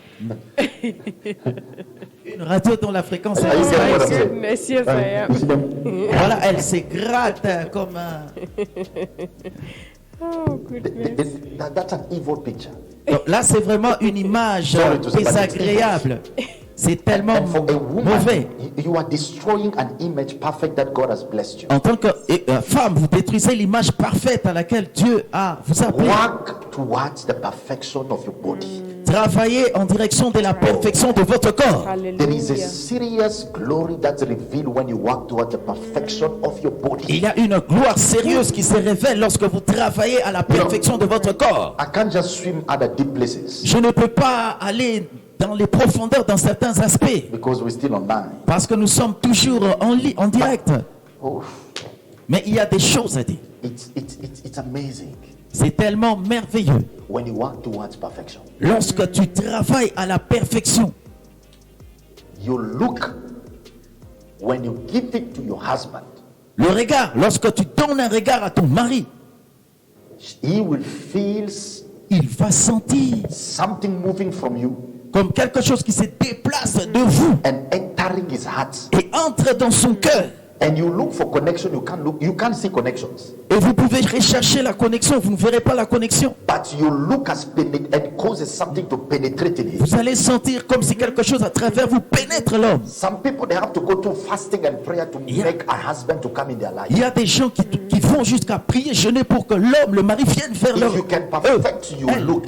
[SPEAKER 2] Une radio dont la fréquence a
[SPEAKER 3] Are you getting what I'm
[SPEAKER 2] disparu.
[SPEAKER 3] saying?
[SPEAKER 1] Goodness, yes, I am.
[SPEAKER 3] You see them?
[SPEAKER 2] Voilà, elle se gratte comme un...
[SPEAKER 1] Oh, goodness.
[SPEAKER 3] That's an evil picture.
[SPEAKER 2] Donc là, c'est vraiment une image
[SPEAKER 3] Sorry to say, but it's
[SPEAKER 2] désagréable. C'est tellement
[SPEAKER 3] And for a woman,
[SPEAKER 2] mauvais.
[SPEAKER 3] you are destroying an image perfect that God has blessed you.
[SPEAKER 2] En tant que femme, vous détruisez l'image parfaite à laquelle Dieu vous a appelé.
[SPEAKER 3] Work towards the perfection of your body.
[SPEAKER 2] Travaillez en direction de la perfection de votre corps.
[SPEAKER 3] There is a
[SPEAKER 1] Hallelujah.
[SPEAKER 3] serious glory that's revealed when you work towards the perfection of your
[SPEAKER 2] Il
[SPEAKER 3] body.
[SPEAKER 2] y a une gloire sérieuse qui se révèle lorsque vous travaillez à la perfection de votre corps.
[SPEAKER 3] I can't just swim at the deep places
[SPEAKER 2] Je ne peux pas aller dans les profondeurs dans certains aspects
[SPEAKER 3] because we're still online.
[SPEAKER 2] parce que nous sommes toujours en direct.
[SPEAKER 3] Oh,
[SPEAKER 2] Mais il y a des choses à dire.
[SPEAKER 3] it's amazing
[SPEAKER 2] C'est tellement merveilleux.
[SPEAKER 3] when you work towards perfection.
[SPEAKER 2] Lorsque tu travailles à la perfection,
[SPEAKER 3] You look, when you give it to your husband,
[SPEAKER 2] le regard, lorsque tu donnes un regard à ton mari,
[SPEAKER 3] he will feel
[SPEAKER 2] il va sentir
[SPEAKER 3] something moving from you
[SPEAKER 2] comme quelque chose qui se déplace de vous
[SPEAKER 3] and entering his heart.
[SPEAKER 2] et entre dans son cœur.
[SPEAKER 3] And you look for connection, you can't see connections.
[SPEAKER 2] Et vous pouvez rechercher la connexion, vous ne verrez pas la connexion.
[SPEAKER 3] But you look as and causes something to penetrate in him.
[SPEAKER 2] Vous allez sentir comme si quelque chose à travers vous pénètre l'homme.
[SPEAKER 3] Some people, they have to go through fasting and prayer to
[SPEAKER 2] Yeah.
[SPEAKER 3] make a husband to come in their life.
[SPEAKER 2] Il y a des gens qui vont jusqu'à prier, jeûner pour que l'homme, le mari vienne vers
[SPEAKER 3] If
[SPEAKER 2] leur
[SPEAKER 3] you can perfect your
[SPEAKER 2] elle.
[SPEAKER 3] look,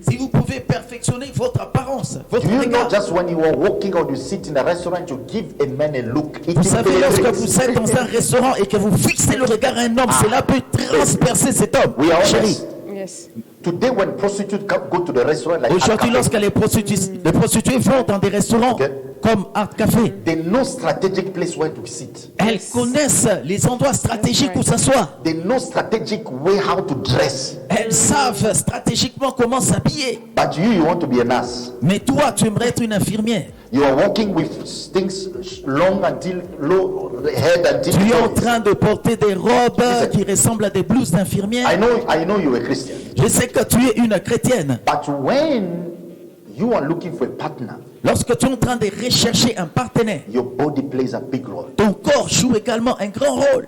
[SPEAKER 2] Si vous pouvez perfectionner votre apparence, votre
[SPEAKER 3] do you know
[SPEAKER 2] regard.
[SPEAKER 3] just when you are walking or you sit in a restaurant, you give a man a look, it
[SPEAKER 2] Vous savez, lorsque
[SPEAKER 3] penetrates.
[SPEAKER 2] vous êtes dans un restaurant et que vous fixez le regard à un homme, cela peut transpercer cet homme.
[SPEAKER 3] We are
[SPEAKER 2] Chérie,
[SPEAKER 3] honest.
[SPEAKER 1] Yes.
[SPEAKER 3] Today, when prostitutes go to the restaurant, like
[SPEAKER 2] aujourd'hui,
[SPEAKER 3] Art Cafe,
[SPEAKER 2] lorsque les prostituées vont dans des restaurants
[SPEAKER 3] Ok.
[SPEAKER 2] comme Art Café,
[SPEAKER 3] they know strategic place where to sit.
[SPEAKER 2] elles connaissent les endroits stratégiques où s'asseoir.
[SPEAKER 3] They know strategic way how to dress.
[SPEAKER 2] Elles savent stratégiquement comment s'habiller.
[SPEAKER 3] But you want to be a nurse.
[SPEAKER 2] Mais toi, tu aimerais être une infirmière.
[SPEAKER 3] You are walking with things long until low head until
[SPEAKER 2] Tu es en
[SPEAKER 3] toes.
[SPEAKER 2] train de porter des robes qui ressemblent à des blouses d'infirmière.
[SPEAKER 3] I know you're a Christian.
[SPEAKER 2] Je sais que tu es une chrétienne.
[SPEAKER 3] But when you are looking for a partner,
[SPEAKER 2] Lorsque tu es en train de rechercher un partenaire,
[SPEAKER 3] your body plays a big role.
[SPEAKER 2] ton corps joue également un grand rôle.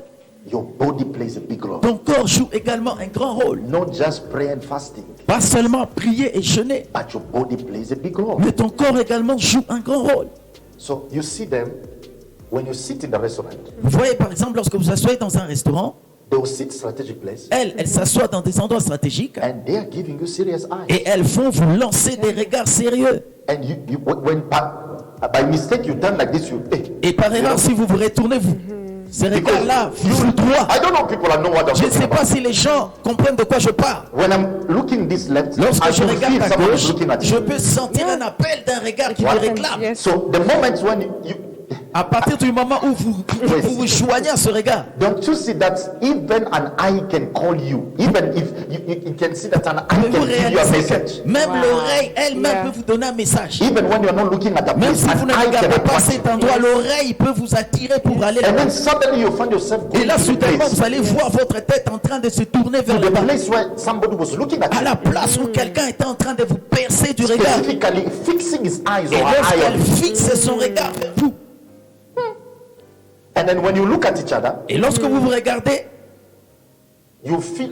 [SPEAKER 3] Your body plays a big role.
[SPEAKER 2] Ton corps joue également un grand rôle.
[SPEAKER 3] Not just prayer and fasting,
[SPEAKER 2] Pas seulement prier et jeûner,
[SPEAKER 3] but your body plays a big role.
[SPEAKER 2] mais ton corps également joue un grand rôle.
[SPEAKER 3] So you see them when you sit in the restaurant.
[SPEAKER 2] Vous voyez par exemple lorsque vous asseyez dans un restaurant,
[SPEAKER 3] They will sit strategic place,
[SPEAKER 2] elles s'assoient dans des endroits stratégiques
[SPEAKER 3] and they are giving you serious eyes.
[SPEAKER 2] et elles font vous lancer des regards sérieux.
[SPEAKER 3] And when by mistake you turn like this,
[SPEAKER 2] Et par erreur, si vous vous retournez, ces regards-là, vous droit.
[SPEAKER 3] I don't know people that know what I'm
[SPEAKER 2] Je ne
[SPEAKER 3] talking
[SPEAKER 2] sais pas
[SPEAKER 3] about.
[SPEAKER 2] si les gens comprennent de quoi je parle.
[SPEAKER 3] When I'm looking this left,
[SPEAKER 2] Lorsque
[SPEAKER 3] I
[SPEAKER 2] je
[SPEAKER 3] can
[SPEAKER 2] regarde
[SPEAKER 3] feel
[SPEAKER 2] à
[SPEAKER 3] someone is
[SPEAKER 2] gauche,
[SPEAKER 3] looking at
[SPEAKER 2] je
[SPEAKER 3] you.
[SPEAKER 2] peux sentir un appel d'un regard qui me réclame.
[SPEAKER 1] Yes.
[SPEAKER 3] So the moment when you
[SPEAKER 2] À partir du moment où vous joignez à ce regard,
[SPEAKER 3] don't you see that even an eye can call you, even if you can see that an eye
[SPEAKER 2] vous
[SPEAKER 3] can give you a
[SPEAKER 2] réalisez
[SPEAKER 3] message.
[SPEAKER 2] que même
[SPEAKER 1] Wow.
[SPEAKER 2] l'oreille elle-même
[SPEAKER 1] Yeah.
[SPEAKER 2] peut vous donner un message.
[SPEAKER 3] Even when you are not looking at a
[SPEAKER 2] Même
[SPEAKER 3] place,
[SPEAKER 2] si vous
[SPEAKER 3] an
[SPEAKER 2] ne
[SPEAKER 3] eye can
[SPEAKER 2] regardez pas
[SPEAKER 3] attract
[SPEAKER 2] cet
[SPEAKER 3] you.
[SPEAKER 2] endroit, l'oreille peut vous attirer pour aller
[SPEAKER 3] And
[SPEAKER 2] là-bas.
[SPEAKER 3] then suddenly you find yourself
[SPEAKER 2] Et
[SPEAKER 3] going
[SPEAKER 2] là,
[SPEAKER 3] to the
[SPEAKER 2] soudainement,
[SPEAKER 3] place,
[SPEAKER 2] vous allez voir votre tête en train de se tourner vers
[SPEAKER 3] to
[SPEAKER 2] le
[SPEAKER 3] the
[SPEAKER 2] bas.
[SPEAKER 3] place where somebody was looking at
[SPEAKER 2] À la
[SPEAKER 3] you,
[SPEAKER 2] place où quelqu'un était en train de vous percer du regard.
[SPEAKER 3] specifically fixing his eyes
[SPEAKER 2] Et
[SPEAKER 3] or her eye on
[SPEAKER 2] lorsqu'elle
[SPEAKER 3] you.
[SPEAKER 2] fixe son regard vers vous,
[SPEAKER 3] And then when you look at each other,
[SPEAKER 2] et lorsque vous vous regardez,
[SPEAKER 3] you feel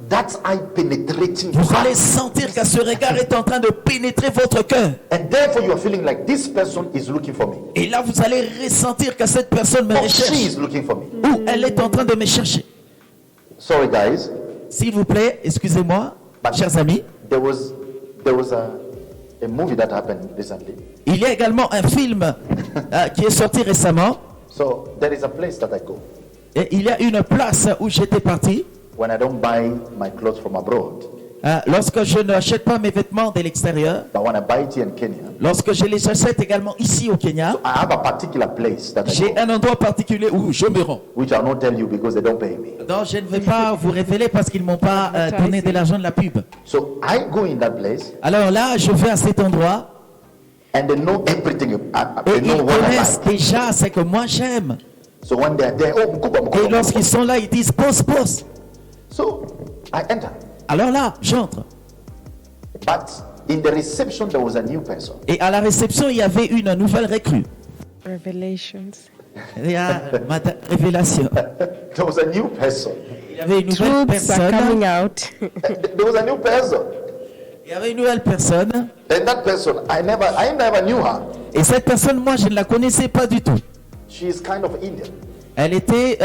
[SPEAKER 3] that eye penetrating your
[SPEAKER 2] vous allez
[SPEAKER 3] heart.
[SPEAKER 2] sentir que ce regard est en train de pénétrer votre cœur.
[SPEAKER 3] And therefore you are feeling like this person is looking for me.
[SPEAKER 2] Et là, vous allez ressentir que cette personne me
[SPEAKER 3] Or she
[SPEAKER 2] recherche.
[SPEAKER 3] is looking for me.
[SPEAKER 2] Ou elle est en train de me chercher.
[SPEAKER 3] Sorry guys,
[SPEAKER 2] S'il vous plaît, excusez-moi, chers amis.
[SPEAKER 3] there was a movie that happened recently.
[SPEAKER 2] Il y a également un film qui est sorti récemment.
[SPEAKER 3] So there is a place that I go
[SPEAKER 2] Et il y a une place où j'étais parti.
[SPEAKER 3] when I don't buy my clothes from abroad,
[SPEAKER 2] Lorsque je n'achète pas mes vêtements de l'extérieur,
[SPEAKER 3] but when I buy it here in Kenya,
[SPEAKER 2] lorsque je les achète également ici au Kenya,
[SPEAKER 3] I have a particular place that I
[SPEAKER 2] j'ai
[SPEAKER 3] go,
[SPEAKER 2] un endroit particulier où je me rends.
[SPEAKER 3] which I'll not tell you because they don't pay me.
[SPEAKER 2] Donc je ne vais pas vous révéler parce qu'ils ne m'ont pas donné de l'argent de la pub.
[SPEAKER 3] So I go in that place
[SPEAKER 2] Alors là, je vais à cet endroit
[SPEAKER 3] and they know everything.
[SPEAKER 2] et
[SPEAKER 3] They know
[SPEAKER 2] ils
[SPEAKER 3] what I
[SPEAKER 2] connaissent
[SPEAKER 3] like.
[SPEAKER 2] déjà ce que moi j'aime.
[SPEAKER 3] So when they're there, oh, Mkuba, Mkuba,
[SPEAKER 2] Et
[SPEAKER 3] Mkuba.
[SPEAKER 2] lorsqu'ils sont là, ils disent pose, pose.
[SPEAKER 3] So I enter.
[SPEAKER 2] Alors là, j'entre.
[SPEAKER 3] But in the reception, there was a new person.
[SPEAKER 2] Et à la réception, il y avait une nouvelle recrue.
[SPEAKER 1] Revelations.
[SPEAKER 2] Il y a révélation.
[SPEAKER 3] There was a new person.
[SPEAKER 2] Il y avait une nouvelle
[SPEAKER 1] Truths are
[SPEAKER 2] personne.
[SPEAKER 1] coming out.
[SPEAKER 3] There was a new person.
[SPEAKER 2] Il y avait une nouvelle personne.
[SPEAKER 3] And that person, I never knew her.
[SPEAKER 2] Et cette personne, moi, je ne la connaissais pas du tout.
[SPEAKER 3] She is kind of Indian.
[SPEAKER 2] Elle était
[SPEAKER 1] She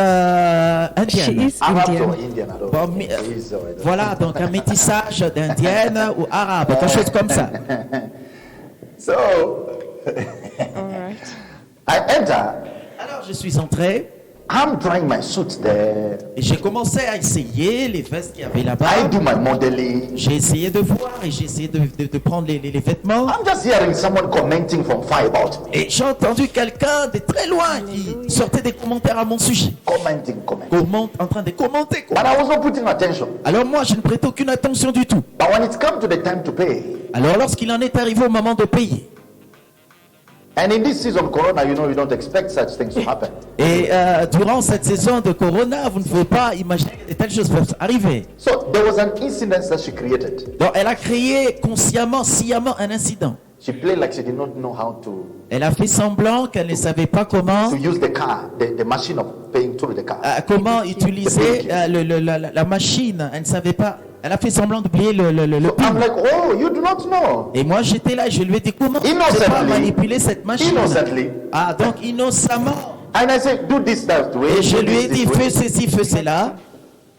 [SPEAKER 2] indienne.
[SPEAKER 1] is
[SPEAKER 3] Arab
[SPEAKER 1] Indian.
[SPEAKER 3] or Indian, I don't
[SPEAKER 2] Bon,
[SPEAKER 3] know.
[SPEAKER 2] mais,
[SPEAKER 3] Please, I don't
[SPEAKER 2] voilà, donc un métissage d'indienne ou arabe, quelque chose comme ça.
[SPEAKER 3] So
[SPEAKER 1] All right.
[SPEAKER 3] I enter.
[SPEAKER 2] Alors, je suis entré
[SPEAKER 3] I'm trying my suits there.
[SPEAKER 2] et j'ai commencé à essayer les vestes qu'il y avait
[SPEAKER 3] I
[SPEAKER 2] là-bas.
[SPEAKER 3] do my modeling.
[SPEAKER 2] J'ai essayé de voir et j'ai essayé de prendre les vêtements.
[SPEAKER 3] I'm just hearing someone commenting from far about me.
[SPEAKER 2] Et j'ai entendu quelqu'un de très loin qui sortait des commentaires à mon sujet.
[SPEAKER 3] Commenting.
[SPEAKER 2] En train de commenter, quoi.
[SPEAKER 3] But I was not putting attention.
[SPEAKER 2] Alors moi, je ne prêtais aucune attention du tout.
[SPEAKER 3] But when it comes to the time to pay,
[SPEAKER 2] Alors lorsqu'il en est arrivé au moment de payer,
[SPEAKER 3] and in this season, Corona, you know, you don't expect such things to happen.
[SPEAKER 2] et durant cette saison de Corona, vous ne pouvez pas imaginer que de telles choses peuvent arriver.
[SPEAKER 3] So there was an incident that she created.
[SPEAKER 2] Donc elle a créé consciemment, sciemment un incident.
[SPEAKER 3] She played like she did not know how to
[SPEAKER 2] Elle a fait semblant qu'elle ne savait pas comment,
[SPEAKER 3] use the car, the machine of paying through the car.
[SPEAKER 2] comment utiliser la machine. Elle ne savait pas. Elle a fait semblant d'oublier le
[SPEAKER 3] So
[SPEAKER 2] PIN.
[SPEAKER 3] I'm like, oh, you do not know.
[SPEAKER 2] Et moi j'étais là et je lui ai dit comment tu ne peux pas
[SPEAKER 3] Innocently.
[SPEAKER 2] manipuler cette machine.
[SPEAKER 3] Innocently.
[SPEAKER 2] Ah donc innocemment.
[SPEAKER 3] And I said, do this that way.
[SPEAKER 2] Et je
[SPEAKER 3] do
[SPEAKER 2] lui ai
[SPEAKER 3] this
[SPEAKER 2] dit
[SPEAKER 3] this way.
[SPEAKER 2] fais ceci, fais cela.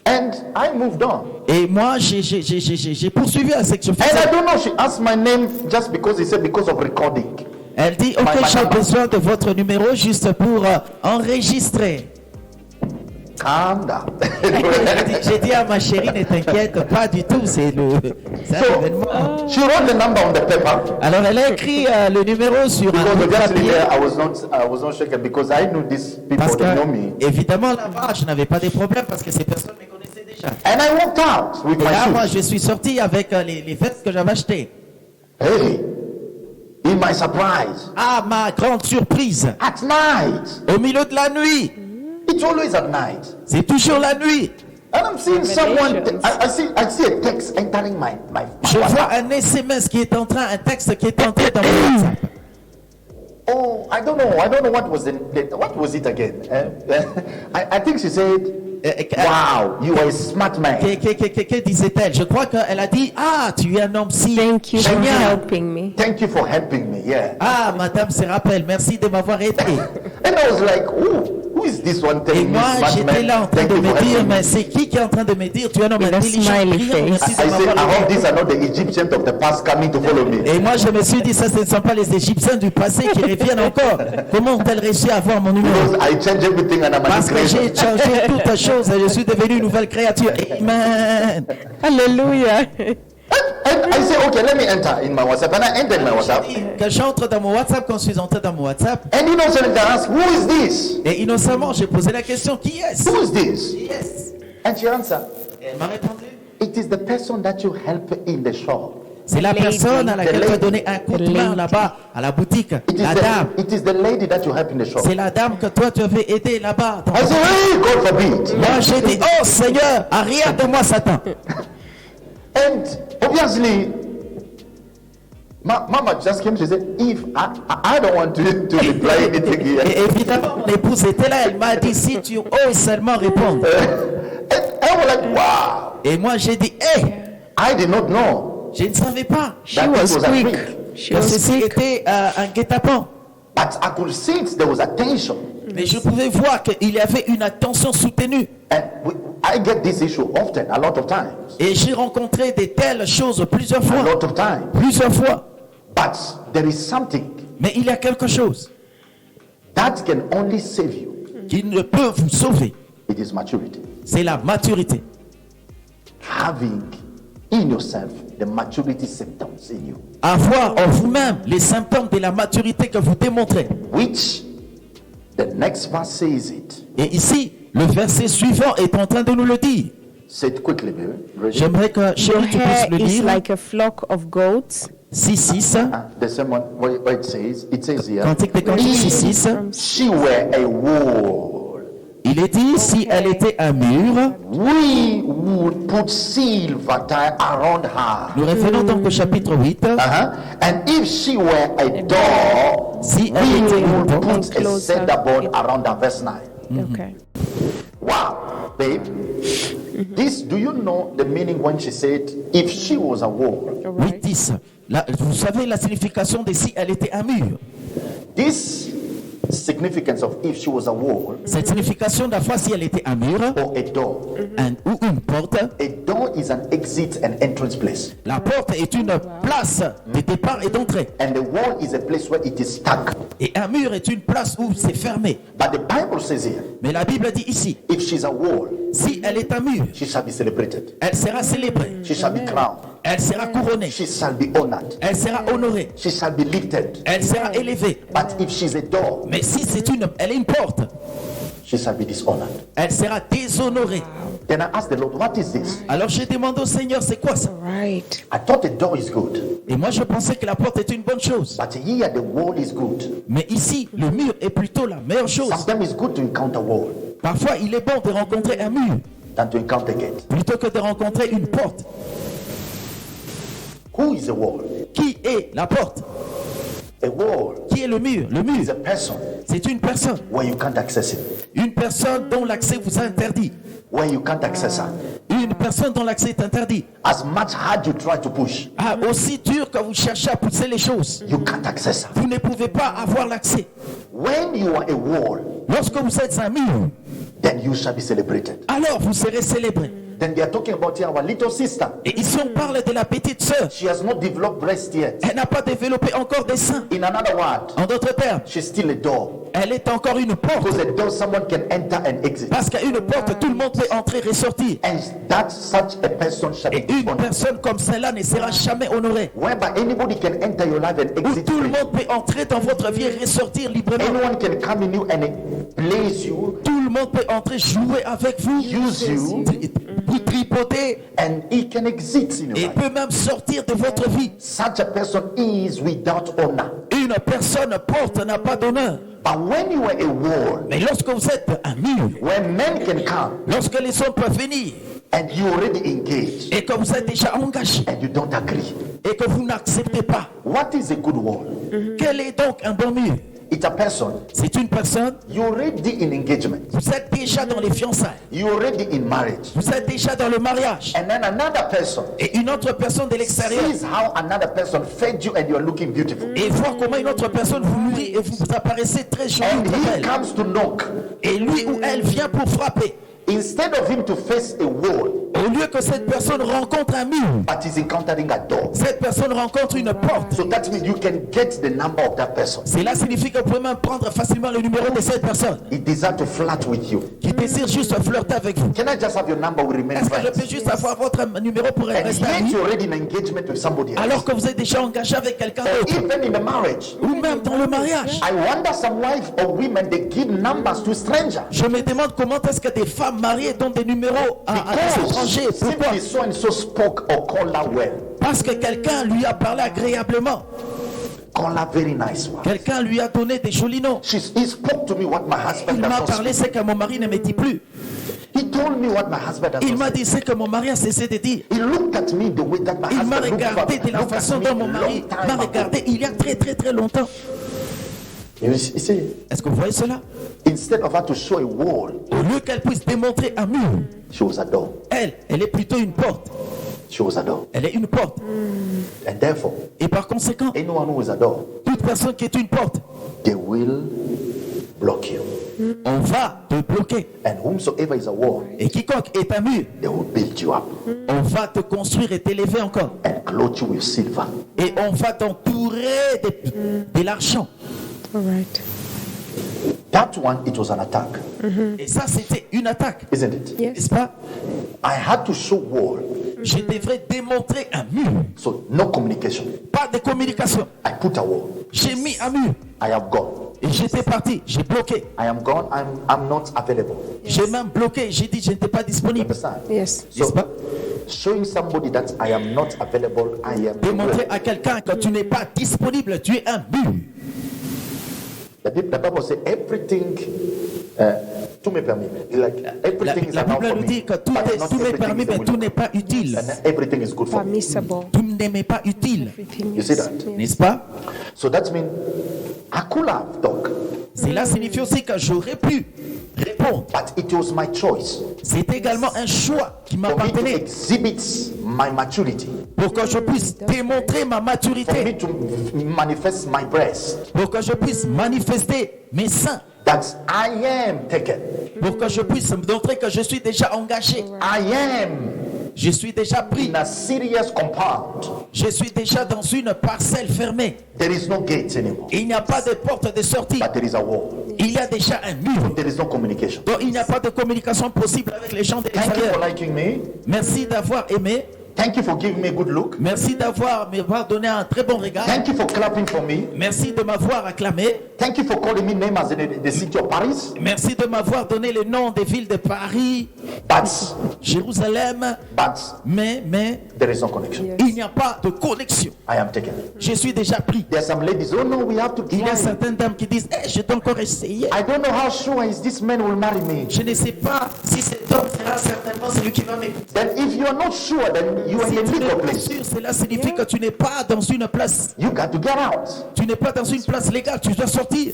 [SPEAKER 3] And I moved on.
[SPEAKER 2] Et moi j'ai poursuivi à ce que je
[SPEAKER 3] And I
[SPEAKER 2] faisais.
[SPEAKER 3] don't know, she asked my name just because he said because of recording.
[SPEAKER 2] Elle dit ok j'ai besoin de votre numéro juste pour enregistrer.
[SPEAKER 3] Calm down.
[SPEAKER 2] J'ai dit à ma chérie ne t'inquiète pas du tout, c'est un événement.
[SPEAKER 3] She wrote the number on the paper.
[SPEAKER 2] Alors elle a écrit le numéro sur
[SPEAKER 3] Because
[SPEAKER 2] un bout de
[SPEAKER 3] obviously
[SPEAKER 2] papier.
[SPEAKER 3] there, I was not shaken because I knew these people,
[SPEAKER 2] Parce
[SPEAKER 3] they know
[SPEAKER 2] que
[SPEAKER 3] me.
[SPEAKER 2] évidemment là-bas je n'avais pas de problème parce que ces personnes me connaissaient déjà.
[SPEAKER 3] And I walked out with
[SPEAKER 2] Et là
[SPEAKER 3] my
[SPEAKER 2] moi
[SPEAKER 3] suit.
[SPEAKER 2] je suis sorti avec les vestes que j'avais achetées.
[SPEAKER 3] Hey, in my surprise,
[SPEAKER 2] Ah ma grande surprise,
[SPEAKER 3] at night,
[SPEAKER 2] au milieu de la nuit,
[SPEAKER 3] it's always at night.
[SPEAKER 2] c'est toujours la nuit.
[SPEAKER 3] And I'm seeing someone,
[SPEAKER 1] Revelations.
[SPEAKER 3] I see a text entering my
[SPEAKER 2] Je
[SPEAKER 3] WhatsApp.
[SPEAKER 2] vois un SMS qui est en train, un texte qui est entré dans mon WhatsApp.
[SPEAKER 3] Oh, I don't know what was it again. I think she said, wow, you are a smart man.
[SPEAKER 2] Que disait-elle? Je crois qu'elle a dit, ah, tu es un homme si
[SPEAKER 1] Thank you for
[SPEAKER 2] génial.
[SPEAKER 1] helping me.
[SPEAKER 3] Thank you for helping me. Yeah.
[SPEAKER 2] Ah, madame se rappelle, merci de m'avoir aidé.
[SPEAKER 3] And I was like, who is this one
[SPEAKER 2] Et
[SPEAKER 3] telling me
[SPEAKER 2] moi,
[SPEAKER 3] smart
[SPEAKER 2] j'étais
[SPEAKER 3] man?
[SPEAKER 2] là en train
[SPEAKER 3] Thank
[SPEAKER 2] de
[SPEAKER 3] you
[SPEAKER 2] me
[SPEAKER 3] for
[SPEAKER 2] dire,
[SPEAKER 3] helping me.
[SPEAKER 2] mais c'est qui est en train de me dire, tu es un homme
[SPEAKER 1] With a
[SPEAKER 2] intelligent,
[SPEAKER 1] smiley
[SPEAKER 2] brillant,
[SPEAKER 1] face.
[SPEAKER 2] merci de
[SPEAKER 3] I said,
[SPEAKER 2] m'avoir
[SPEAKER 3] I hope
[SPEAKER 2] aidé.
[SPEAKER 3] these are not the Egyptians of the past coming to follow me.
[SPEAKER 2] Et moi, je me suis dit, ça, ce ne sont pas les Égyptiens du passé qui reviennent encore. Comment ont-elles réussi à avoir mon numéro?
[SPEAKER 3] Because I changed everything and I'm a
[SPEAKER 2] Parce
[SPEAKER 3] new
[SPEAKER 2] que j'ai
[SPEAKER 3] creation.
[SPEAKER 2] changé toutes choses et je suis devenu une nouvelle créature. Amen.
[SPEAKER 1] Hallelujah.
[SPEAKER 3] And I say, okay, let me enter in my WhatsApp. And I entered my WhatsApp.
[SPEAKER 2] Que j'entre dans mon WhatsApp, quand je suis entré dans mon WhatsApp,
[SPEAKER 3] And innocently I asked, who is this?
[SPEAKER 2] et innocemment, j'ai posé la question, qui est-ce?
[SPEAKER 3] Who is this?
[SPEAKER 2] Yes.
[SPEAKER 3] And she answered,
[SPEAKER 2] Et elle m'a répondu,
[SPEAKER 3] it is the person that you help in the shop.
[SPEAKER 2] c'est la
[SPEAKER 1] Lady.
[SPEAKER 2] personne à laquelle
[SPEAKER 3] The
[SPEAKER 2] tu as
[SPEAKER 3] lady.
[SPEAKER 2] donné un coup de main
[SPEAKER 1] Lady.
[SPEAKER 2] là-bas, à la boutique.
[SPEAKER 3] It is,
[SPEAKER 2] La dame.
[SPEAKER 3] it is the lady that you help in the shop.
[SPEAKER 2] C'est la dame que toi, tu avais aidé là-bas.
[SPEAKER 3] I said, hey, God forbid.
[SPEAKER 2] Moi, j'ai dit, oh Seigneur, arrière de moi, Satan.
[SPEAKER 3] And obviously, Mama just came, she said, if I don't want to reply anything here.
[SPEAKER 2] Et évidemment, mon épouse était là, elle m'a dit, si tu oses seulement répondre.
[SPEAKER 3] And I was like, wow.
[SPEAKER 2] Et moi, j'ai dit, hé,
[SPEAKER 3] I did not know
[SPEAKER 2] je ne savais pas
[SPEAKER 1] She
[SPEAKER 3] that this
[SPEAKER 1] was
[SPEAKER 3] was a
[SPEAKER 1] quick.
[SPEAKER 3] trick.
[SPEAKER 1] She
[SPEAKER 2] que
[SPEAKER 1] was
[SPEAKER 2] ceci
[SPEAKER 1] quick.
[SPEAKER 2] était un guet-apens.
[SPEAKER 3] But I could sense there was a tension.
[SPEAKER 2] Mais je pouvais voir qu'il y avait une attention soutenue.
[SPEAKER 3] And I get this issue often, a lot of times.
[SPEAKER 2] Et j'ai rencontré de telles choses plusieurs
[SPEAKER 3] A
[SPEAKER 2] fois.
[SPEAKER 3] lot of times.
[SPEAKER 2] Plusieurs fois.
[SPEAKER 3] But there is something
[SPEAKER 2] Mais il y a quelque chose
[SPEAKER 3] that can only save you.
[SPEAKER 2] qui ne peut vous sauver.
[SPEAKER 3] It is maturity.
[SPEAKER 2] C'est la maturité.
[SPEAKER 3] Having in yourself the maturity symptoms in you,
[SPEAKER 2] Avoir en vous-même les symptômes de la maturité que vous démontrez.
[SPEAKER 3] which the next verse says it.
[SPEAKER 2] Et ici, le verset suivant est en train de nous le dire.
[SPEAKER 3] Say it quickly, baby. Ready?
[SPEAKER 2] J'aimerais que
[SPEAKER 1] Your
[SPEAKER 2] Chérie, tu
[SPEAKER 1] hair
[SPEAKER 2] puisses le
[SPEAKER 1] is
[SPEAKER 2] lire.
[SPEAKER 1] like a flock of goats.
[SPEAKER 2] 6-6.
[SPEAKER 3] The same one, what it says here.
[SPEAKER 2] Cantique des Cantiques 6-6.
[SPEAKER 3] She were a wall.
[SPEAKER 2] Il est dit, si elle était un mur,
[SPEAKER 3] We would put silver tie around her.
[SPEAKER 2] nous revenons donc au chapitre 8.
[SPEAKER 3] And if she were a door,
[SPEAKER 2] Si elle
[SPEAKER 3] we
[SPEAKER 2] était une
[SPEAKER 3] would
[SPEAKER 2] porte,
[SPEAKER 3] put a
[SPEAKER 1] Enclose her.
[SPEAKER 3] centerboard around her. Verse 9.
[SPEAKER 1] Okay.
[SPEAKER 3] Wow, babe. This, do you know the meaning when she said, if she was a wall?
[SPEAKER 1] All right.
[SPEAKER 2] 8-10. Vous savez la signification de si elle était un mur.
[SPEAKER 3] This significance of if she was a wall
[SPEAKER 2] Cette signification de la fois si elle était un mur
[SPEAKER 3] or a door.
[SPEAKER 2] ou une porte.
[SPEAKER 3] A door is an exit and entrance place.
[SPEAKER 2] La porte est une place de départ et d'entrée.
[SPEAKER 3] And the wall is a place where it is stuck.
[SPEAKER 2] Et un mur est une place où c'est fermé.
[SPEAKER 3] But the Bible says here,
[SPEAKER 2] Mais la Bible dit ici,
[SPEAKER 3] if she's a wall,
[SPEAKER 2] si elle est un mur,
[SPEAKER 3] she shall be celebrated.
[SPEAKER 2] elle sera célébrée.
[SPEAKER 3] She shall be crowned.
[SPEAKER 2] Elle sera couronnée.
[SPEAKER 3] She shall be honored.
[SPEAKER 2] Elle sera honorée.
[SPEAKER 3] She shall be lifted.
[SPEAKER 2] Elle sera élevée.
[SPEAKER 3] But if she's a door,
[SPEAKER 2] Mais si elle est une porte,
[SPEAKER 3] she shall be dishonored.
[SPEAKER 2] elle sera déshonorée.
[SPEAKER 3] Then I asked the Lord, what is this?
[SPEAKER 2] Alors j'ai demandé au Seigneur, c'est quoi ça?
[SPEAKER 1] Right.
[SPEAKER 3] I thought the door is good.
[SPEAKER 2] Et moi je pensais que la porte est une bonne chose.
[SPEAKER 3] But here the wall is good.
[SPEAKER 2] Mais ici, le mur est plutôt la meilleure chose.
[SPEAKER 3] Sometimes it's good to encounter wall
[SPEAKER 2] Parfois, il est bon de rencontrer un mur
[SPEAKER 3] than to encounter gate.
[SPEAKER 2] plutôt que de rencontrer une porte.
[SPEAKER 3] Who is a wall?
[SPEAKER 2] Qui est la porte?
[SPEAKER 3] A wall
[SPEAKER 2] Qui est le mur? Le mur,
[SPEAKER 3] is a person
[SPEAKER 2] c'est une personne.
[SPEAKER 3] where you can't access it.
[SPEAKER 2] Une personne dont l'accès vous est interdit.
[SPEAKER 3] Where you can't access her.
[SPEAKER 2] Une personne dont l'accès est interdit.
[SPEAKER 3] As much hard you try to push,
[SPEAKER 2] Ah, aussi dur que vous cherchez à pousser les choses,
[SPEAKER 3] you can't access her.
[SPEAKER 2] vous ne pouvez pas avoir l'accès.
[SPEAKER 3] When you are a wall,
[SPEAKER 2] Lorsque vous êtes un mur,
[SPEAKER 3] then you shall be celebrated.
[SPEAKER 2] alors vous serez célébré.
[SPEAKER 3] Then they are talking about here our little sister.
[SPEAKER 2] Et ici on parle de la petite sœur.
[SPEAKER 3] She has not developed breast yet.
[SPEAKER 2] Elle n'a pas développé encore des seins.
[SPEAKER 3] In another word,
[SPEAKER 2] En d'autres termes,
[SPEAKER 3] she's still a door.
[SPEAKER 2] elle est encore une porte.
[SPEAKER 3] Because a door someone can enter and exit.
[SPEAKER 2] Parce qu'à une porte, tout le monde peut entrer et sortir.
[SPEAKER 3] And that such a person shall be
[SPEAKER 2] Et une
[SPEAKER 3] dishonored.
[SPEAKER 2] personne comme celle-là ne sera jamais honorée.
[SPEAKER 3] Whereby anybody can enter your life and
[SPEAKER 2] Où
[SPEAKER 3] exit
[SPEAKER 2] tout le
[SPEAKER 3] freely.
[SPEAKER 2] monde peut entrer dans votre vie et ressortir librement.
[SPEAKER 3] Anyone can come in you and place you,
[SPEAKER 2] Tout le monde peut entrer, jouer avec vous,
[SPEAKER 3] use you,
[SPEAKER 2] vous tripoter
[SPEAKER 3] and he can exit in your
[SPEAKER 2] et
[SPEAKER 3] life.
[SPEAKER 2] peut même sortir de votre vie.
[SPEAKER 3] Such a person is without honor.
[SPEAKER 2] Une personne porte n'a pas d'honneur.
[SPEAKER 3] But when you are a wall,
[SPEAKER 2] Mais lorsque vous êtes un mur,
[SPEAKER 3] where men can come
[SPEAKER 2] lorsque les hommes peuvent venir
[SPEAKER 3] and you already engaged
[SPEAKER 2] et que vous êtes déjà engagé
[SPEAKER 3] and you don't agree,
[SPEAKER 2] et que vous n'acceptez pas,
[SPEAKER 3] what is a good wall?
[SPEAKER 2] quel est donc un bon mur?
[SPEAKER 3] It's a person.
[SPEAKER 2] C'est une personne,
[SPEAKER 3] You're already in engagement.
[SPEAKER 2] vous êtes déjà dans les fiançailles,
[SPEAKER 3] You're already in marriage.
[SPEAKER 2] vous êtes déjà dans le mariage.
[SPEAKER 3] And then another person
[SPEAKER 2] Et une autre personne de l'extérieur,
[SPEAKER 3] sees how another person fed you and you're looking beautiful.
[SPEAKER 2] et voir comment une autre personne vous nourrit et vous apparaissez très jolie,
[SPEAKER 3] And
[SPEAKER 2] très
[SPEAKER 3] he
[SPEAKER 2] belle.
[SPEAKER 3] comes to knock.
[SPEAKER 2] Et lui ou elle vient pour frapper.
[SPEAKER 3] Instead of him to face a wall,
[SPEAKER 2] Au lieu que cette personne rencontre un mur,
[SPEAKER 3] but he's encountering a door.
[SPEAKER 2] cette personne rencontre une porte.
[SPEAKER 3] So that means you can get the number of that person.
[SPEAKER 2] Cela signifie que vous pouvez même prendre facilement le numéro de cette personne
[SPEAKER 3] He desires to flirt with you.
[SPEAKER 2] qui désire juste flirter avec vous.
[SPEAKER 3] Can I just have your number? We remain
[SPEAKER 2] Est-ce que je
[SPEAKER 3] friends.
[SPEAKER 2] peux juste avoir votre numéro pour
[SPEAKER 3] And
[SPEAKER 2] rester
[SPEAKER 3] yet
[SPEAKER 2] ami
[SPEAKER 3] you're already in engagement with somebody else.
[SPEAKER 2] alors que vous êtes déjà engagé avec quelqu'un
[SPEAKER 3] Or
[SPEAKER 2] d'autre
[SPEAKER 3] even in a marriage.
[SPEAKER 2] ou même dans le mariage?
[SPEAKER 3] I wonder some wives or women they give numbers to strangers.
[SPEAKER 2] Je me demande comment est-ce que des femmes mariées donnent des numéros à des étrangers.
[SPEAKER 3] Because
[SPEAKER 2] Pourquoi?
[SPEAKER 3] simply so and so spoke or called her well.
[SPEAKER 2] Parce que quelqu'un lui a parlé agréablement.
[SPEAKER 3] Call her very nice one.
[SPEAKER 2] Quelqu'un lui a donné des jolis noms.
[SPEAKER 3] He spoke to me what my husband
[SPEAKER 2] Il m'a
[SPEAKER 3] does not
[SPEAKER 2] parlé
[SPEAKER 3] speak.
[SPEAKER 2] ce que mon mari ne me dit plus.
[SPEAKER 3] He told me what my husband does
[SPEAKER 2] Il
[SPEAKER 3] not
[SPEAKER 2] m'a
[SPEAKER 3] speak.
[SPEAKER 2] dit ce que mon mari a cessé de dire.
[SPEAKER 3] He looked at me the way that my
[SPEAKER 2] Il m'a
[SPEAKER 3] husband
[SPEAKER 2] regardé de la
[SPEAKER 3] looked at
[SPEAKER 2] façon
[SPEAKER 3] me
[SPEAKER 2] dont mon
[SPEAKER 3] long
[SPEAKER 2] mari
[SPEAKER 3] time
[SPEAKER 2] m'a
[SPEAKER 3] ago.
[SPEAKER 2] regardé il y a très longtemps.
[SPEAKER 3] You see,
[SPEAKER 2] Est-ce que vous voyez cela?
[SPEAKER 3] instead of her to show a wall,
[SPEAKER 2] Au lieu qu'elle puisse démontrer un mur,
[SPEAKER 3] she was a door.
[SPEAKER 2] elle est plutôt une porte.
[SPEAKER 3] She was a door.
[SPEAKER 2] Elle est une porte.
[SPEAKER 3] And therefore,
[SPEAKER 2] Et par conséquent,
[SPEAKER 3] anyone who is a door,
[SPEAKER 2] toute personne qui est une porte,
[SPEAKER 3] they will block you.
[SPEAKER 2] on va te bloquer.
[SPEAKER 3] And whomsoever is a wall,
[SPEAKER 2] Et quiconque est un mur,
[SPEAKER 3] they will build you up
[SPEAKER 2] on va te construire et t'élever encore.
[SPEAKER 3] and clothe you with silver.
[SPEAKER 2] Et on va t'entourer de l'argent.
[SPEAKER 1] All right.
[SPEAKER 3] That one, it was an attack,
[SPEAKER 2] Et ça, c'était une attaque.
[SPEAKER 3] isn't it?
[SPEAKER 1] Yes.
[SPEAKER 2] N'est-ce pas?
[SPEAKER 3] I had to show wall,
[SPEAKER 2] Je devrais démontrer un mur.
[SPEAKER 3] so no communication.
[SPEAKER 2] Pas de communication.
[SPEAKER 3] I put a wall.
[SPEAKER 2] J'ai mis un mur.
[SPEAKER 3] I have gone.
[SPEAKER 2] Et j'étais parti. J'ai bloqué.
[SPEAKER 3] I am gone. I'm not available.
[SPEAKER 2] J'ai même bloqué. J'ai dit je n'étais pas
[SPEAKER 3] You
[SPEAKER 2] disponible.
[SPEAKER 3] understand?
[SPEAKER 1] Yes.
[SPEAKER 2] N'est-ce pas?
[SPEAKER 3] Showing somebody that I am not available, I am.
[SPEAKER 2] Démontrer à quelqu'un que tu n'es pas disponible, tu es un mur.
[SPEAKER 3] The Bible says everything. Tout m'est permis. Like everything is
[SPEAKER 2] La
[SPEAKER 3] allowed
[SPEAKER 2] Bible
[SPEAKER 3] for
[SPEAKER 2] nous
[SPEAKER 3] me,
[SPEAKER 2] dit que tout
[SPEAKER 3] but
[SPEAKER 2] est
[SPEAKER 3] not
[SPEAKER 2] tout m'est
[SPEAKER 3] everything
[SPEAKER 2] permis,
[SPEAKER 3] is the
[SPEAKER 2] mais
[SPEAKER 3] will
[SPEAKER 2] tout
[SPEAKER 3] of
[SPEAKER 2] n'est pas utile.
[SPEAKER 3] God. And everything is good for me.
[SPEAKER 1] Permissible.
[SPEAKER 2] Tout n'est pas utile.
[SPEAKER 1] Everything
[SPEAKER 3] You
[SPEAKER 1] is-
[SPEAKER 3] see that?
[SPEAKER 1] yes.
[SPEAKER 2] N'est-ce pas?
[SPEAKER 3] So that means I could have talked,
[SPEAKER 2] Cela signifie aussi que j'aurais pu répondre.
[SPEAKER 3] but it was my choice
[SPEAKER 2] C'est également un choix qui
[SPEAKER 3] for me to
[SPEAKER 2] m'appartenait
[SPEAKER 3] exhibit my maturity,
[SPEAKER 2] pour que je puisse démontrer ma
[SPEAKER 3] for
[SPEAKER 2] maturité,
[SPEAKER 3] me to manifest my breast,
[SPEAKER 2] pour que je puisse manifester mes seins,
[SPEAKER 3] that I am taken.
[SPEAKER 2] pour que je puisse montrer que je suis déjà engagé,
[SPEAKER 3] I am
[SPEAKER 2] je suis déjà pris,
[SPEAKER 3] in a serious compound.
[SPEAKER 2] je suis déjà dans une parcelle fermée.
[SPEAKER 3] There is no gate anymore,
[SPEAKER 2] Il n'y a pas de porte de sortie,
[SPEAKER 3] but there is a wall.
[SPEAKER 2] il y a déjà un mur.
[SPEAKER 3] There is no communication.
[SPEAKER 2] Donc il n'y a pas de communication possible avec les gens de
[SPEAKER 3] Thank you for
[SPEAKER 2] l'extérieur.
[SPEAKER 3] liking me.
[SPEAKER 2] Merci d'avoir aimé,
[SPEAKER 3] Thank you for giving me a good look.
[SPEAKER 2] merci m'avoir donné un très bon regard,
[SPEAKER 3] Thank you for clapping for me.
[SPEAKER 2] merci de m'avoir acclamé,
[SPEAKER 3] Thank you for calling me names as in the city of Paris.
[SPEAKER 2] merci de m'avoir donné le nom des villes de Paris,
[SPEAKER 3] But
[SPEAKER 2] Jérusalem, mais
[SPEAKER 3] there is no connection.
[SPEAKER 2] il n'y a pas de connexion.
[SPEAKER 3] I am taken.
[SPEAKER 2] Je suis déjà pris.
[SPEAKER 3] There are some ladies, oh no, we have to
[SPEAKER 2] Il y a
[SPEAKER 3] try.
[SPEAKER 2] certaines dames qui disent je dois encore essayer.
[SPEAKER 3] I don't know how sure is this man will marry me.
[SPEAKER 2] Je ne sais pas si cet homme sera certainement celui qui va m'épouser.
[SPEAKER 3] Then if you are not sure, then you are
[SPEAKER 2] Si
[SPEAKER 3] in a
[SPEAKER 2] tu n'es
[SPEAKER 3] legal
[SPEAKER 2] pas
[SPEAKER 3] place.
[SPEAKER 2] sûr, cela signifie que tu n'es pas dans une place.
[SPEAKER 3] You got to get out.
[SPEAKER 2] Tu n'es pas dans une place légale, tu dois sortir.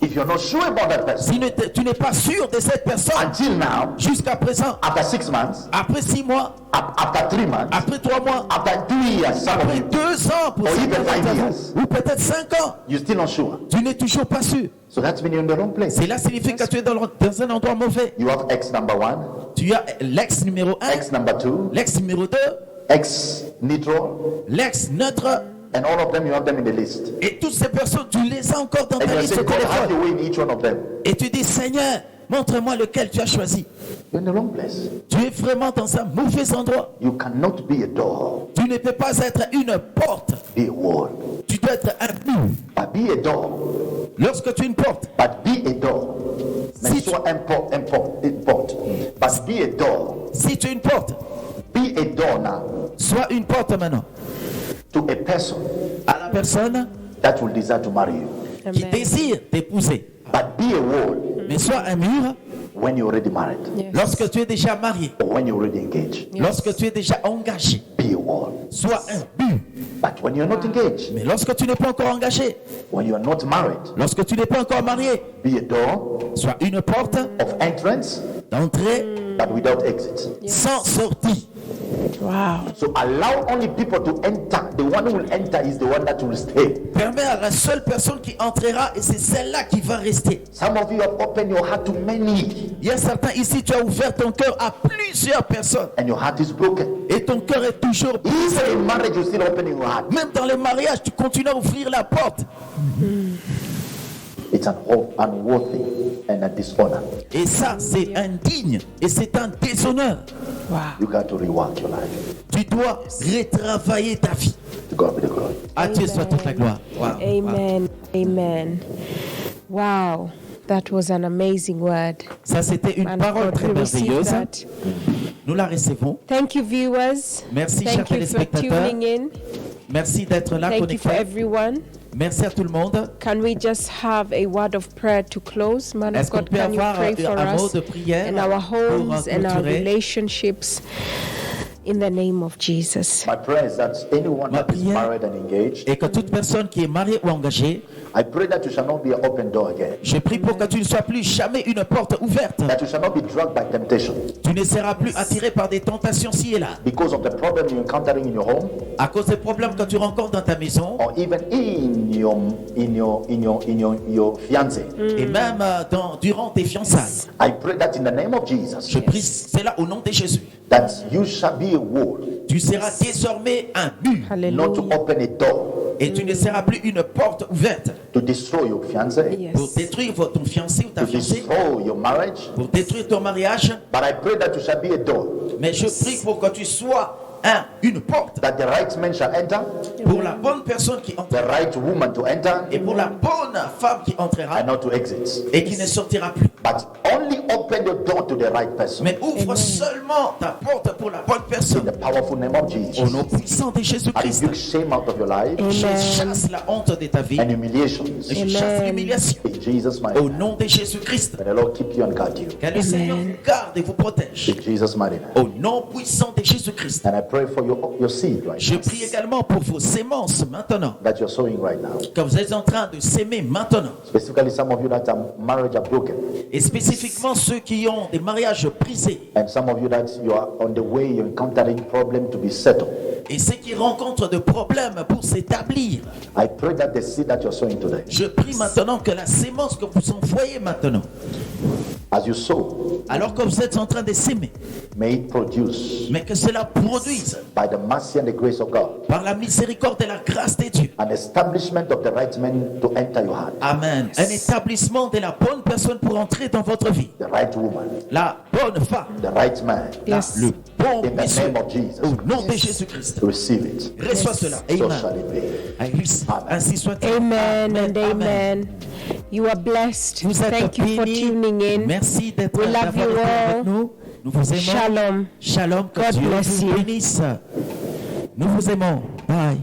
[SPEAKER 3] If you're not sure about that person,
[SPEAKER 2] Si tu n'es pas sûr de cette personne,
[SPEAKER 3] until now,
[SPEAKER 2] jusqu'à présent,
[SPEAKER 3] after 6 months,
[SPEAKER 2] après 6 mois,
[SPEAKER 3] after 3 months,
[SPEAKER 2] après 3 mois,
[SPEAKER 3] after 2 years, some of
[SPEAKER 2] après
[SPEAKER 3] you,
[SPEAKER 2] 2 ans, pour
[SPEAKER 3] Or
[SPEAKER 2] certains
[SPEAKER 3] even 5
[SPEAKER 2] d'entre
[SPEAKER 3] years.
[SPEAKER 2] vous, ou peut-être 5 ans,
[SPEAKER 3] you're still not sure.
[SPEAKER 2] tu n'es toujours pas sûr.
[SPEAKER 3] So that's means you're in the wrong place.
[SPEAKER 2] Cela signifie que tu es dans un endroit mauvais.
[SPEAKER 3] You have ex number 1,
[SPEAKER 2] Tu as l'ex numéro 1,
[SPEAKER 3] ex number 2,
[SPEAKER 2] l'ex numéro 2,
[SPEAKER 3] ex neutral,
[SPEAKER 2] l'ex neutre,
[SPEAKER 3] and all of them, you have them in the list.
[SPEAKER 2] et toutes ces personnes, tu les as encore dans
[SPEAKER 3] And
[SPEAKER 2] ta
[SPEAKER 3] you're
[SPEAKER 2] liste
[SPEAKER 3] saying, God, have
[SPEAKER 2] téléphone.
[SPEAKER 3] your way in each one of them.
[SPEAKER 2] Et tu dis, Seigneur, montre-moi lequel tu as choisi.
[SPEAKER 3] You're in the wrong place.
[SPEAKER 2] Tu es vraiment dans un mauvais endroit.
[SPEAKER 3] You cannot be a door,
[SPEAKER 2] Tu ne peux pas être une porte.
[SPEAKER 3] be a wall.
[SPEAKER 2] Tu dois être un mur.
[SPEAKER 3] But be a door,
[SPEAKER 2] Lorsque tu es une porte,
[SPEAKER 3] but be a door.
[SPEAKER 2] Si
[SPEAKER 3] Mais
[SPEAKER 2] tu-
[SPEAKER 3] sois import. But be a door.
[SPEAKER 2] si tu es une porte,
[SPEAKER 3] Be a door now
[SPEAKER 2] sois une porte maintenant
[SPEAKER 3] to a person
[SPEAKER 2] à la personne
[SPEAKER 3] that will desire to marry you.
[SPEAKER 2] qui
[SPEAKER 1] Amen.
[SPEAKER 2] désire t'épouser.
[SPEAKER 3] But be a wall
[SPEAKER 2] Mais sois un mur
[SPEAKER 3] when you're already married
[SPEAKER 1] Yes.
[SPEAKER 2] lorsque tu es déjà marié,
[SPEAKER 3] or when you're already engaged.
[SPEAKER 2] lorsque tu es déjà engagé,
[SPEAKER 3] Be a wall.
[SPEAKER 2] sois un but.
[SPEAKER 3] But when you're not engaged,
[SPEAKER 2] Mais lorsque tu n'es pas encore engagé,
[SPEAKER 3] when you are not married,
[SPEAKER 2] lorsque tu n'es pas encore marié,
[SPEAKER 3] be a door
[SPEAKER 2] sois une porte
[SPEAKER 3] of entrance
[SPEAKER 2] d'entrée
[SPEAKER 3] but without exit.
[SPEAKER 2] sans sortie.
[SPEAKER 1] Wow.
[SPEAKER 3] So allow only people to enter. The one who will enter is the one that will stay.
[SPEAKER 2] Permets à la seule personne qui entrera et c'est celle-là qui va rester.
[SPEAKER 3] Some of you have opened your heart to many
[SPEAKER 2] Il y a certains ici, tu as ouvert ton cœur à plusieurs personnes
[SPEAKER 3] and your heart is broken.
[SPEAKER 2] et ton cœur est toujours brisé.
[SPEAKER 3] Even in marriage, you're still opening your heart.
[SPEAKER 2] Même dans le mariage, tu continues à ouvrir la porte.
[SPEAKER 3] It's unworthy and a dishonor.
[SPEAKER 2] Et ça, c'est indigne et c'est un déshonneur.
[SPEAKER 1] Wow.
[SPEAKER 3] You got to rework your life.
[SPEAKER 2] Tu dois retravailler ta vie.
[SPEAKER 3] To God be the glory.
[SPEAKER 2] À Dieu soit toute la gloire. Wow.
[SPEAKER 1] Amen. Amen. Wow. That was an amazing word.
[SPEAKER 2] Ça, c'était une
[SPEAKER 1] Man of
[SPEAKER 2] parole
[SPEAKER 1] God,
[SPEAKER 2] très
[SPEAKER 1] we receive
[SPEAKER 2] merveilleuse.
[SPEAKER 1] that.
[SPEAKER 2] Nous la recevons.
[SPEAKER 1] Thank you, viewers.
[SPEAKER 2] Merci, chers
[SPEAKER 1] Thank you for
[SPEAKER 2] téléspectateurs.
[SPEAKER 1] tuning in.
[SPEAKER 2] Merci d'être là
[SPEAKER 1] Thank you for
[SPEAKER 2] connectés.
[SPEAKER 1] everyone.
[SPEAKER 2] Merci à tout le monde.
[SPEAKER 1] Can we just have a word of prayer to close? Man of
[SPEAKER 2] Est-ce qu'on
[SPEAKER 1] God,
[SPEAKER 2] peut
[SPEAKER 1] can you
[SPEAKER 2] avoir
[SPEAKER 1] pray for
[SPEAKER 2] un mot
[SPEAKER 1] us
[SPEAKER 2] de prière
[SPEAKER 1] in our
[SPEAKER 2] pour
[SPEAKER 1] homes and our
[SPEAKER 2] clôturer?
[SPEAKER 1] relationships in the name of Jesus?
[SPEAKER 3] My prayer is that anyone
[SPEAKER 2] Ma
[SPEAKER 3] that is
[SPEAKER 2] prière-
[SPEAKER 3] married and engaged,
[SPEAKER 2] Et que toute personne qui est mariée ou engagée,
[SPEAKER 3] I pray that you shall not be an open door again.
[SPEAKER 2] je prie pour que tu ne sois plus jamais une porte ouverte.
[SPEAKER 3] That you shall not be dragged by temptation
[SPEAKER 2] Tu ne seras plus attiré par des tentations ci et là.
[SPEAKER 3] because of the problem you're encountering in your home
[SPEAKER 2] À cause des problèmes que tu rencontres dans ta maison
[SPEAKER 3] or even in your fiancé.
[SPEAKER 2] et même durant tes fiançailles.
[SPEAKER 3] I pray that in the name of Jesus,
[SPEAKER 2] Je prie cela au nom de Jésus.
[SPEAKER 3] that you shall be a wall,
[SPEAKER 2] Tu seras désormais un but
[SPEAKER 3] not to
[SPEAKER 1] Hallelujah.
[SPEAKER 3] open a door
[SPEAKER 2] et tu ne seras plus une porte ouverte
[SPEAKER 3] to destroy your fiancé,
[SPEAKER 2] pour
[SPEAKER 1] Yes.
[SPEAKER 2] détruire ton fiancé ou ta
[SPEAKER 3] to
[SPEAKER 2] fiancée,
[SPEAKER 3] destroy your marriage.
[SPEAKER 2] pour détruire ton mariage.
[SPEAKER 3] But I pray that you shall be a door,
[SPEAKER 2] Mais je prie pour que tu sois une porte
[SPEAKER 3] that the right man shall enter,
[SPEAKER 2] pour la bonne personne qui entre
[SPEAKER 3] the right woman to enter,
[SPEAKER 2] et pour la bonne femme qui entrera
[SPEAKER 3] and not to exit.
[SPEAKER 2] et qui ne sortira plus.
[SPEAKER 3] But only open the door to the right person.
[SPEAKER 2] Mais ouvre seulement ta porte pour la bonne
[SPEAKER 3] In
[SPEAKER 2] personne.
[SPEAKER 3] the powerful name of
[SPEAKER 2] Au
[SPEAKER 3] Jesus.
[SPEAKER 2] nom puissant de
[SPEAKER 3] I
[SPEAKER 2] Jésus-Christ,
[SPEAKER 3] rebuke shame out of your life
[SPEAKER 2] je
[SPEAKER 1] Amen.
[SPEAKER 2] chasse la honte de ta vie
[SPEAKER 3] and humiliations.
[SPEAKER 2] et je chasse
[SPEAKER 1] Amen.
[SPEAKER 2] l'humiliation.
[SPEAKER 3] In Jesus' mighty
[SPEAKER 2] Au
[SPEAKER 3] name.
[SPEAKER 2] nom de Jésus-Christ,
[SPEAKER 3] May the Lord keep you and guard you.
[SPEAKER 2] que le Seigneur vous garde et vous protège.
[SPEAKER 3] In Jesus' mighty name.
[SPEAKER 2] Au nom puissant de Jésus-Christ,
[SPEAKER 3] And I pray for your seed right
[SPEAKER 2] je
[SPEAKER 3] now,
[SPEAKER 2] prie également pour vos sémences maintenant,
[SPEAKER 3] that you're sowing right now.
[SPEAKER 2] que vous êtes en train de s'aimer maintenant.
[SPEAKER 3] Specifically, some of you that are marriage are broken,
[SPEAKER 2] Et spécifiquement ceux qui ont des mariages brisés
[SPEAKER 3] and some of you that you are on the way, you're encountering problem to be settled.
[SPEAKER 2] et ceux qui rencontrent des problèmes pour s'établir.
[SPEAKER 3] I pray that the seed that you're sowing today,
[SPEAKER 2] Je prie maintenant que la sémence que vous envoyez maintenant,
[SPEAKER 3] as you sow,
[SPEAKER 2] alors que vous êtes en train de s'aimer,
[SPEAKER 3] may it produce
[SPEAKER 2] mais que cela produise
[SPEAKER 3] by the mercy and the grace of God
[SPEAKER 2] par la miséricorde et la grâce de Dieu.
[SPEAKER 3] an establishment of the right man to enter your heart,
[SPEAKER 2] Amen. Un établissement de la bonne personne pour entrer dans votre vie.
[SPEAKER 3] the right woman,
[SPEAKER 2] La bonne femme,
[SPEAKER 3] the right man.
[SPEAKER 1] Yes.
[SPEAKER 2] le bon
[SPEAKER 3] In the
[SPEAKER 2] monsieur.
[SPEAKER 3] name of Jesus,
[SPEAKER 2] Au nom de Jésus-Christ.
[SPEAKER 3] receive it.
[SPEAKER 2] Reçois cela.
[SPEAKER 3] So
[SPEAKER 2] Amen.
[SPEAKER 3] shall it be.
[SPEAKER 2] Ainsi soit-il.
[SPEAKER 1] Amen and amen. You are blessed.
[SPEAKER 2] Vous êtes
[SPEAKER 1] Thank you for
[SPEAKER 2] bénis.
[SPEAKER 1] tuning in.
[SPEAKER 2] Merci d'être
[SPEAKER 1] We love
[SPEAKER 2] d'avoir
[SPEAKER 1] you
[SPEAKER 2] été
[SPEAKER 1] all.
[SPEAKER 2] avec nous. Nous vous aimons.
[SPEAKER 1] Shalom.
[SPEAKER 2] Shalom. Que
[SPEAKER 1] God
[SPEAKER 2] Dieu
[SPEAKER 1] bless
[SPEAKER 2] vous
[SPEAKER 1] you.
[SPEAKER 2] bénisse. Nous vous aimons. Bye.